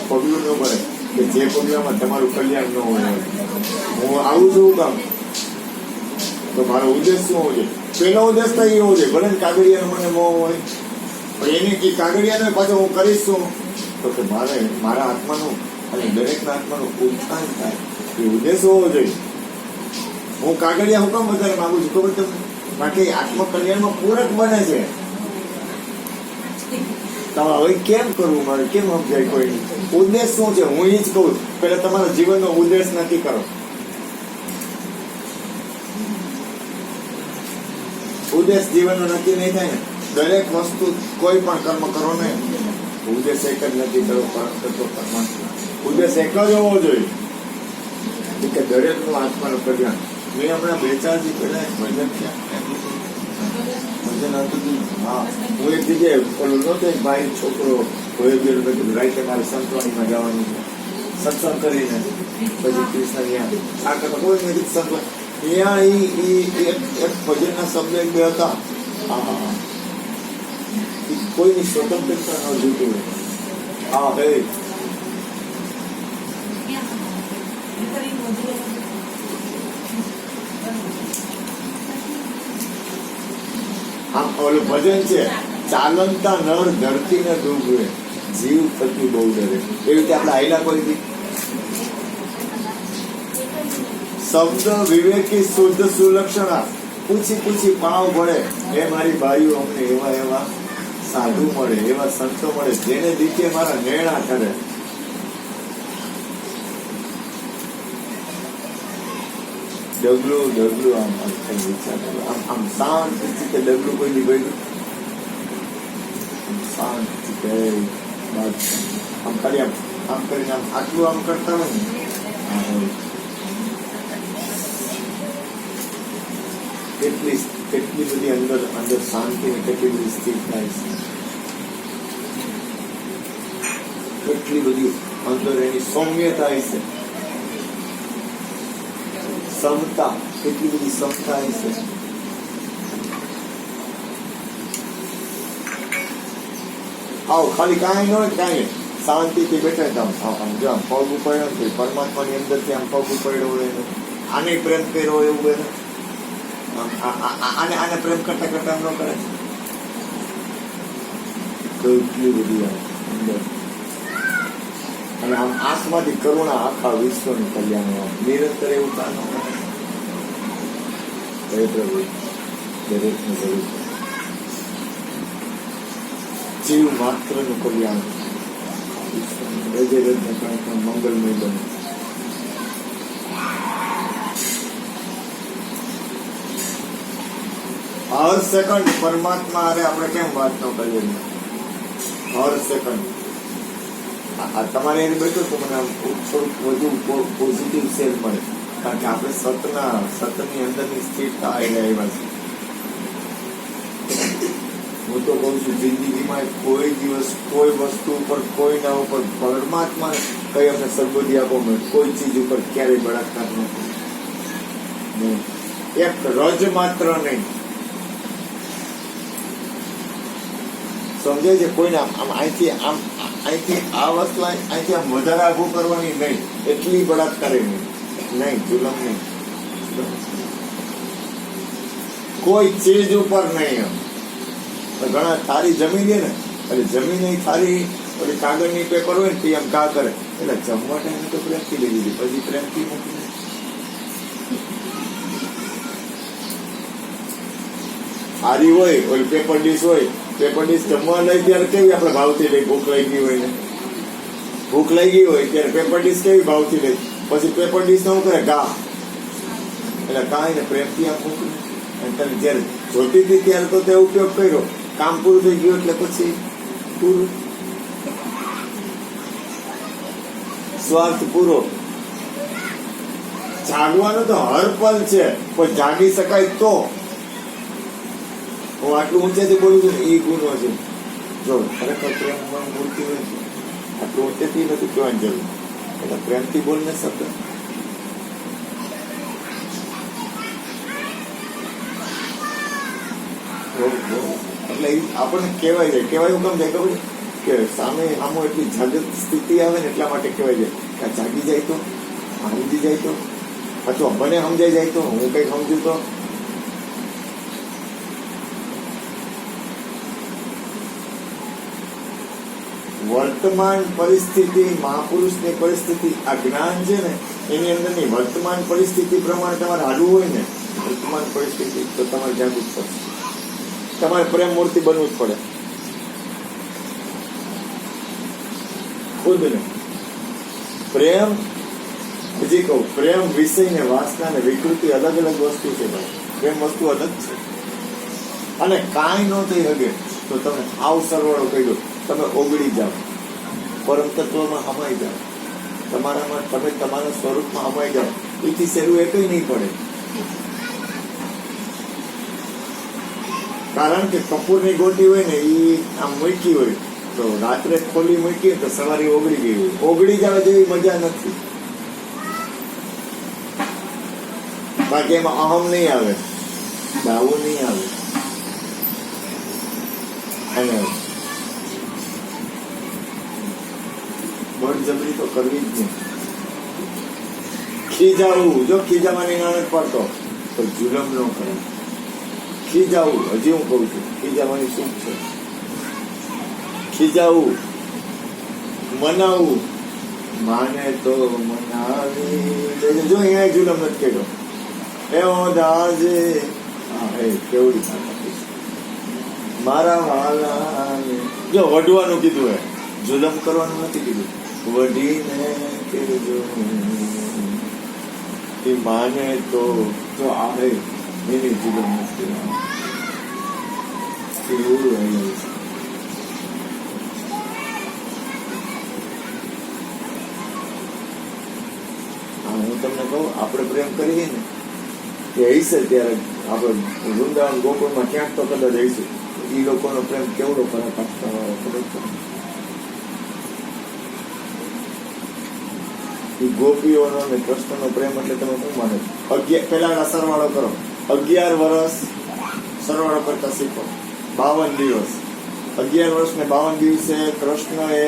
પગલું ન પડે કે જે પગલામાં તમારું કલ્યાણ ન હોય. હું આવું છું કામ તો મારો ઉદ્દેશ શું હોવો જોઈએ? પેલો ઉદ્દેશ તો એ હોવો જોઈએ, ભલે કાગળિયાનો મને મોહ હોય, પણ એની કાગળિયાનો પાછો હું કરીશ શું તો કે મારે મારા આત્માનું અને દરેકના આત્માનું ઉત્થાન થાય, એ ઉદ્દેશ હોવો જોઈએ. હું કાગળિયા હું કામ વધારે માંગુ છું ખબર તમને? માટે આત્મકલ્યાણમાં પૂરક બને છે. હવે કેમ કરવું મારે, કેમ સમજાય કોઈ? ઉદ્દેશ શું છે હું એ જ કહું. પેલા તમારા જીવનનો ઉદ્દેશ નક્કી કરો. ઉદ્દેશ જીવનનો નક્કી નહીં થાય ને, દરેક વસ્તુ કોઈ પણ કર્મ કરો ને, ઉદ્દેશ એક જ નથી કરો, પરંતુ પરમાત્મા. ઉદ્દેશ એક જ હોવો જોઈએ કે દરેકનું આત્માનું કલ્યાણ. મેં હમણાં 2-4 દિવસ પહેલા એક ભજન હતું. હા, હું એક જગ્યાએ ઓલું નહોતો, એક ભાઈ છોકરો હોય ગયેલો, બધું રાઈતે મારે સંતવાણીમાં જવાનું છે, સત્સંગ કરીને પછી કૃષ્ણ ત્યાં આ કરતા કોઈ નથી સંત ત્યાં એક ભજનના શબ્દ 1-2 હતા. હા, કોઈની સ્વતંત્રતા ન જોતું હોય. હા હે આમ ઓલું ભજન છે, ચાલંતા નર ધરતીને ડૂબે, જીવ થકી બહુ ડરે. એવી રીતે આપણે આયલા કોઈ શબ્દ વિવેકી શુદ્ધ સુલક્ષણા પૂછી પાવ ભળે. એ મારી બાઈઓ અમને એવા સાધુ મળે, એવા સંતો મળે જેને દીકે મારા નેણા કરે. ડગલું આમ વિચાર આમ શાંતિથી ડગલું કોઈ ની ગયું શાંતિથી આમ કરી આમ કરીને આટલું આમ કરતા હોય ને, કેટલી બધી અંદર શાંતિ ને કેટલી બધી સ્થિર થાય છે, કેટલી બધી અંદર એની સૌમ્યતા છે, સમતા, કેટલી બધી સમતા છે. આવો ખાલી કાંઈ ન હોય, કાંઈ શાંતિથી બેઠા આમ જો આમ પગ ઉપાડ્યો ને પરમાત્માની અંદરથી આમ પગ ઉપાડ્યો હોય, આને પ્રેમ કર્યો હોય એવું બને, આને પ્રેમ કરતા કરતા એમ ન કરે. કેટલી બધી અંદર અને આમ આંખમાંથી કરુણા આખા વિશ્વનું કલ્યાણ નિરંતર એવું કામ હે પ્રભુ દરેકની જરૂર છે. જીવ માત્રનું કલ્યાણ રજે રજને કાંઈ પણ મંગલમય બને. હર સેકન્ડ પરમાત્મા હારે આપણે કેમ વાત ન કરીએ? હર સેકન્ડ તમારે એને બેઠો તો મને થોડુંક વધુ પોઝિટિવ સેલ મળે, કારણ કે આપણે સતની અંદરની સ્થિરતા એને આવ્યા છે. હું તો કહું છું, જિંદગીમાં કોઈ દિવસ કોઈ વસ્તુ ઉપર કોઈના ઉપર પરમાત્મા કઈ અમને સદબુદ્ધિ આપો, કોઈ ચીજ ઉપર ક્યારેય બળાત્કાર નહીં, એક રજ માત્ર નહીં. સમજાય છે? કોઈને આમ અહીંથી આ વસ્તુ અહીંથી આમ વધારે આઘું કરવાની નહીં, એટલી બળાત્કારે નહીં, જુલમ નહીં, કોઈ ચીજ ઉપર નહીં. ઘણા થાળી જમી દે ને, એટલે જમીને થાળી ઓલી કાગળની પેપર હોય ને તે આમ ઘા કરે, એટલે જમવા ટાઈમે તો પ્રેમથી લઈ લીધી, પછી પ્રેમથી મૂકી. થાળી હોય ઓલી પેપર ડીશ હોય, પેપર ડીશ જમવા લઈ ત્યારે કેવી આપણે ભાવથી લઈ, ભૂખ લાગી ગઈ હોય ને, ભૂખ લાગી હોય ત્યારે પેપર ડીશ કેવી ભાવથી લઈ, પછી પેપર ડીશ નું કરે ઘા, એટલે કાંઈ ને પ્રેમથી આમ મૂકી. તને જયારે જોતી હતી ત્યારે તો તે ઉપયોગ કર્યો, કામ પૂરું થઈ ગયું એટલે પછી પૂરું, સ્વાર્થ પૂરો. જાગવાનું તો હર પલ છે, પણ જાગી શકાય તો. હું આટલું ઊંચેથી બોલું છું એ ગુનો છે. જો ખરેખર પ્રેમમાં બોલતી હોય આટલું ઊંચેથી નથી કહેવાની જરૂર, એટલે પ્રેમથી બોલને શબ્દ. એટલે આપણને કહેવાય જાય, કહેવાય કેમ જાય ખબર કે સામે આમો એટલી જાગૃત સ્થિતિ આવે ને એટલા માટે કહેવાય જાય કે જાગી જાય તો, સમજી જાય તો, અથવા મને સમજાઈ જાય તો, હું કઈ સમજુ તો. વર્તમાન પરિસ્થિતિ, મહાપુરુષની પરિસ્થિતિ, આ જ્ઞાન છે ને એની અંદરની વર્તમાન પરિસ્થિતિ પ્રમાણે તમારે હાલવું હોય ને, વર્તમાન પરિસ્થિતિ તો તમારે જાગવું જ પડશે, તમારે પ્રેમ મૂર્તિ બનવું જ પડે ખુદને. પ્રેમ, હજી કહું, પ્રેમ વિષય ને વાસના ને વિકૃતિ અલગ અલગ વસ્તુ છે ભાઈ. પ્રેમ વસ્તુ અલગ છે, અને કાંઈ ન થઈ શકે તો તમે આવ સરવાળો કહી દો, તમે ઓગળી જાઓ, પરમ તત્વમાં હમાઈ જાઓ, તમારામાં તમે તમારા સ્વરૂપમાં હમાઈ જાઓ, એથી સહેલું એકઈ નહીં પડે. કારણ કે કપૂરની ગોટી હોય ને એ આમ મૂકી હોય તો રાત્રે ખોલી મૂકી તો સવારે ઓગળી ગઈ હોય, ઓગળી જવા જેવી મજા નથી. બાકી એમાં અહમ નહીં આવે, દાવો નહીં આવે, અને બળજબરી તો કરવી જ નહીં. ખીજાવું, જો ખીજાવાની ના પડતો તો જુલમ ન કરે. ખીજાવું, હજી હું કઉ છું, ખીજાવાની શું છે? ખીજાવું, મનાવું, માને તો મનાવી, જો અહીંયા જુલમ નથી કર્યો. એવો દાજે કેવડી મારા વાલા, જો વઢવાનું કીધું હે, જુલમ કરવાનું નથી કીધું. વઢીને કેજો એ માને તો જો આવે એની જુલમ નથી. હું તમને કહું, આપણે પ્રેમ કરીએ ને કે હશે ત્યારે આપણે વૃંદાવન ગોકુળમાં ક્યાંક તો કદાચ હઈશું. એ લોકોનો પ્રેમ કેવડો ફરક ખબર છે? એ ગોપીઓનો ને કૃષ્ણનો પ્રેમ એટલે તમે શું માનો? પેલા સરવાળો કરો, 11 વર્ષ સરવાળો કરતા શીખો, 52 દિવસ, 11 વર્ષ ને 52 દિવસે કૃષ્ણ એ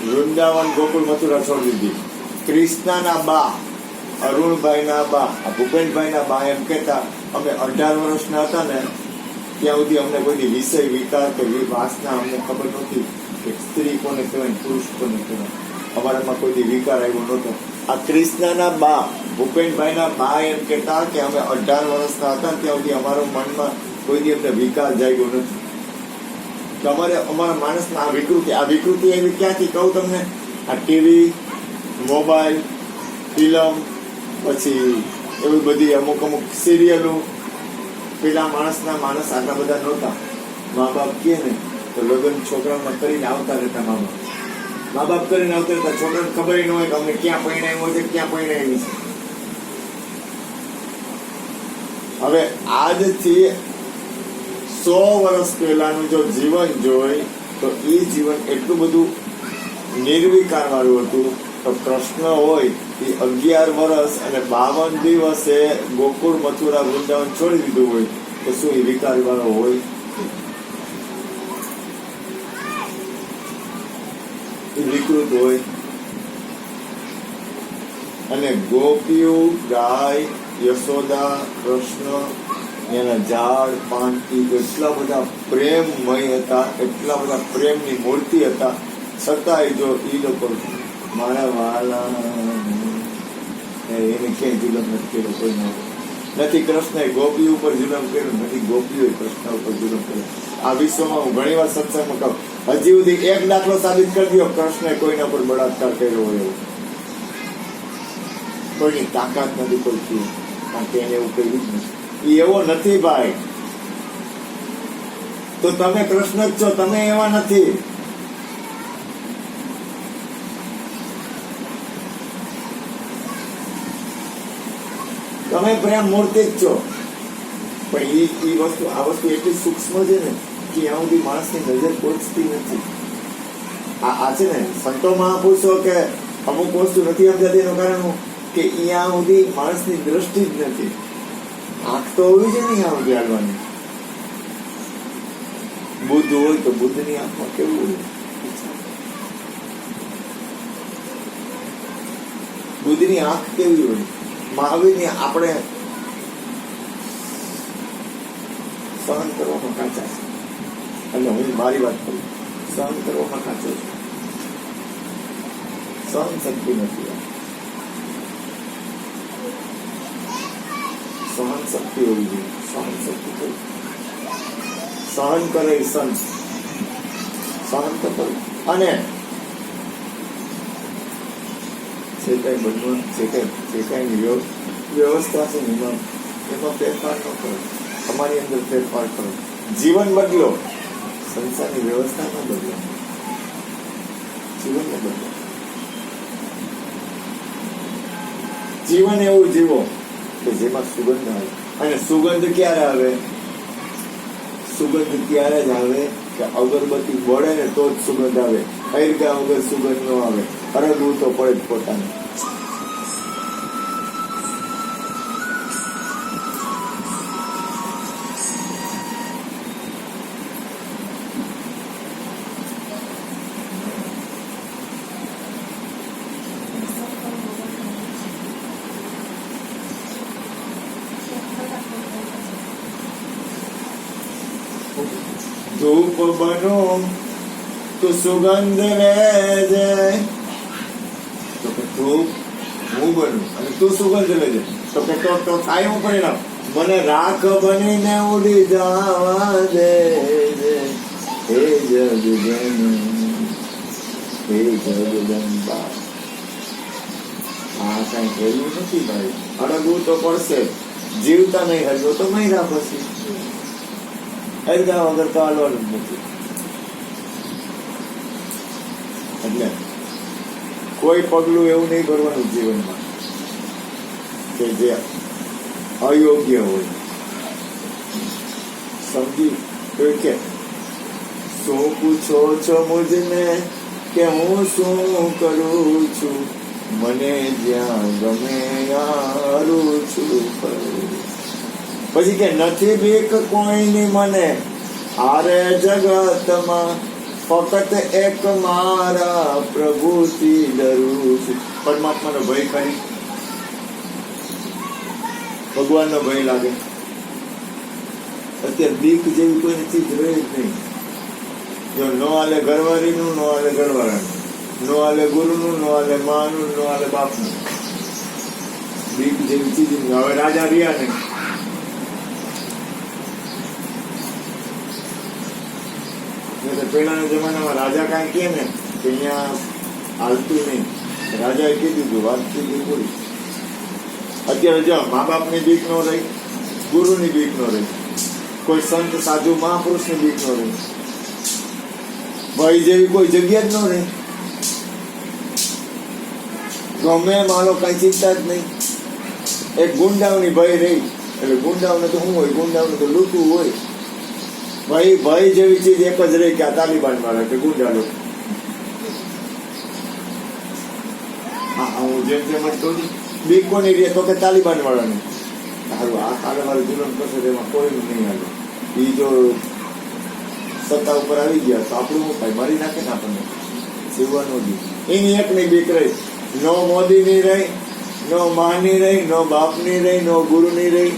વૃંદાવન ગોકુળ મથુરા છોડી દીધી. કૃષ્ણના બા, અરુણભાઈના બા, ભૂપેનભાઈના બા એમ કહેતા, અમે 18 વર્ષના હતા ને ત્યાં સુધી અમને કોઈ વિષય વિકાર કે વાસના અમને ખબર નહોતી કે સ્ત્રી કોને કહેવાય, પુરુષ કોને કહેવાય. અમારામાં કોઈ વિકાર આવ્યો નહોતો. આ કૃષ્ણના બા ભૂપેનભાઈના બા એમ કહેતા કે અમે 18 વર્ષના હતા ને ત્યાં સુધી અમારો મનમાં કોઈ દી અમને વિકાર જાગ્યો નથી. તો અમારા માણસમાં આ વિકૃતિ એવી ક્યાંથી કહું તમને? આ ટીવી, મોબાઈલ, ફિલ્મ, પછી એવી બધી અમુક સિરિયલો. પેલા માણસ આટલા બધા નહોતા. મા બાપ કહે ને તો લગ્ન છોકરાઓને કરીને આવતા રહેતા. મા બાપ કરીને આવતા રહેતા. છોકરાને ખબર ન હોય કે અમને ક્યાં પરિણામ્યો છે, ક્યાં પરિણામી છે. હવે આજથી 100 વર્ષ પહેલાનું જો જીવન જોઈ તો એ જીવન એટલું બધું નિર્વિકાર વાળું હતું. તો કૃષ્ણ હોય એ 11 વર્ષ અને 52 દિવસે ગોકુળ, મથુરા, વૃંદાવન છોડી દીધું હોય તો શું એ વિકાર વાળો હોય? એ વિકૃત હોય. અને ગોપીઓ, ગાય, યશોદા, કૃષ્ણ, એના ઝાડ પાનથી એટલા બધા પ્રેમમય હતા, એટલા બધા પ્રેમની મૂર્તિ હતા. છતાંય જો એ લોકો મારા વાલા એને ક્યાંય જુલમ નથી કર્યો, કોઈ નથી. કૃષ્ણએ ગોપી ઉપર જુલમ કર્યો નથી, ગોપીઓએ કૃષ્ણ ઉપર જુલમ કર્યો. આ વિશ્વમાં હું ઘણી વાર સત્સંગમાં કહું, હજી સુધી એક દાખલો સાબિત કરી દો કૃષ્ણએ કોઈના પર બળાત્કાર કર્યો હોય એવો. કોઈની તાકાત નથી કોઈ થયું, કારણ કે એને એવું કર્યું જ નથી. એ એવો નથી ભાઈ. તો તમે કૃષ્ણ જ છો, તમે એવા નથી. તમે પ્રેમ મૂર્તિ જ છો. પણ આ વસ્તુ એટલી સૂક્ષ્મ છે ને કે ત્યાં સુધી માણસની નજર પહોંચતી નથી. આ છે ને સંતો મહાપુરુષો કે અમુક વસ્તુ નથી સમજાતી એનું કારણ કે અહીંયા સુધી માણસની દ્રષ્ટિ જ નથી. આંખ તો હોવી છે ને અહીંયા સુધી હાલવાની. બુદ્ધ હોય તો બુદ્ધની આંખમાં કેવું હોય? બુદ્ધની આંખ કેવી હોય? મહાવીરની આપણે સહન કરવામાં કાચા છે. એટલે હું મારી વાત કરું, સહન કરવામાં કાચો છું. સહન શક્તિ નથી. સહન શક્તિ હોવી જોઈએ. સહન શક્તિ કઈ સહન કરે સંત, સહન તો કરું. અને જે કઈ બનવું, જે કઈ વ્યવસ્થા છે એમાં ફેરફાર ન કરો. તમારી અંદર ફેરફાર કરો. જીવન બદલો, સંસારની વ્યવસ્થા ન બદલો. જીવનને બદલો. જીવન એવું જીવો કે જેમાં સુગંધ આવે. અને સુગંધ ક્યારે આવે? સુગંધ ત્યારે જ આવે કે અગરબત્તી બળે ને તો જ સુગંધ આવે. હૈરગા વગર સુગંધ ન આવે. હરગવું તો પડે જ પોતાને. ધૂપ બનો તો સુગંધ લેજે. તો કે ધૂપ હું બનું અને તું સુગંધ લેજે. તો કે તો થાય હું પરિણામ? મને રાખ બનીને ઉડી જવા દે. હે જગદંબા, હે જગદંબા. આ કઈ હેલું નથી ભાઈ. અડગવું તો પડશે. જીવતા નહીં હરગો તો મહિના પછી. હરગા વગર તો હાલવાનું જ નથી. એટલે કોઈ પગલું એવું નહીં ભરવાનું જીવનમાં કે જે અયોગ્ય હોય. સમજી કે શું પૂછો છો મુજને કે હું શું કરું છું? મને જ્યાં ગમે યારું છું. પછી કે નથી બીક કોઈની મને આરે જગતમાં, ફક્ત એક મારા પ્રભુથી ડરું છું. પરમાત્માનો ભય કરી, ભગવાનનો ભય લાગે. અત્યારે બીક જેવી કોઈ ચીજ રહી જ નહીં. જો નો હાલે ઘરવાળીનું, નો હાલે ઘરવાળાનું, નો હાલે ગુરુનું, નો હાલે માનું, નો હાલે બાપનું. બીક જેવી ચીજ હવે રાજા રહ્યા ને પેલાના જમાનામાં રાજા કાંઈ કહે ને કે અહીંયા હાલતું નહીં, રાજાએ કીધું હતું, વાત કીધી પૂરી. અત્યારે જો મા બાપની બીક નો રહી, ગુરુની બીક નો રહી, કોઈ સંત સાધુ મહાપુરુષની બીક નો રહી, ભય જેવી કોઈ જગ્યા જ ન રહી. ગમે માનો કઈ ચિંતા જ નહીં. એક ગુંડાઓની ભય રહી એટલે ગુંડાઓને તો શું હોય, ગુંડાઓને તો લૂંટવું હોય. ભય જેવી ચીજ એક જ રહી કે આ તાલિબાન વાળા કે ગુંડા લોકો. હા હું જેમ જેમ જ કહું બીક કોની રહે તો કે તાલિબાન વાળાને. સારું આ કાલે મારે જુલમ કરશે એમાં કોઈ નહીં હાલે. એ જો સત્તા ઉપર આવી ગયા તો આપણું શું થાય, મારી નાખે ને આપણને. જીવવાનું જ એની એક નહીં બીક રહી. નો મોદી ની રહી, નો માં ની રહી, નો બાપ ની રહી, નો ગુરુ ની રહી.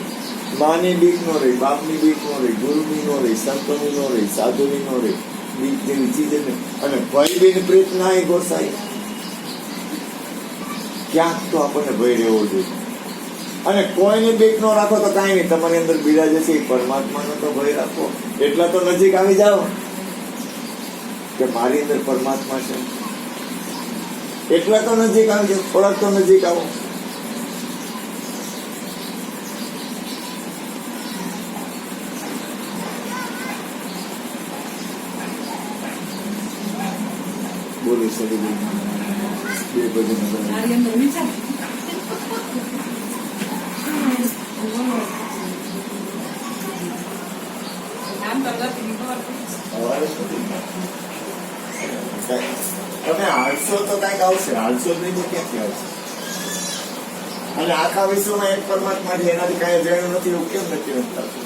માની બીક નો રહી, બાપની બીક નો રહી, ગુરુની નો રહી, સંતોની નો રહી, સાધુની નો રહી. બીક જેવી ચીજ જ નહીં. અને ભય બિન પ્રીત ના ગોસાઈ ક્યાંક તો આપણને ભય રહેવો જોઈએ. અને કોઈને બીક નો રાખો તો કાંઈ નહીં, તમારી અંદર બિરાજે છે પરમાત્માનો તો ભય રાખો. એટલા તો નજીક આવી જાઓ કે મારી અંદર પરમાત્મા છે. એટલા તો નજીક આવી જાઓ, થોડાક તો નજીક આવો. બોલો સડી બે ભજન મારી અંદર વિચાર નામ તો નથી ખબર તમે હાલશો તો કઈક આવશે, હાલશો નહીં તો ક્યાંથી આવશે. અને આખા વિશ્વમાં એક પરમાત્મા છે, એનાથી કઈ અજાણ્યું નથી એવું કેમ નથી થતું?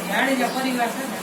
જાડેજા પરિવાર છે ને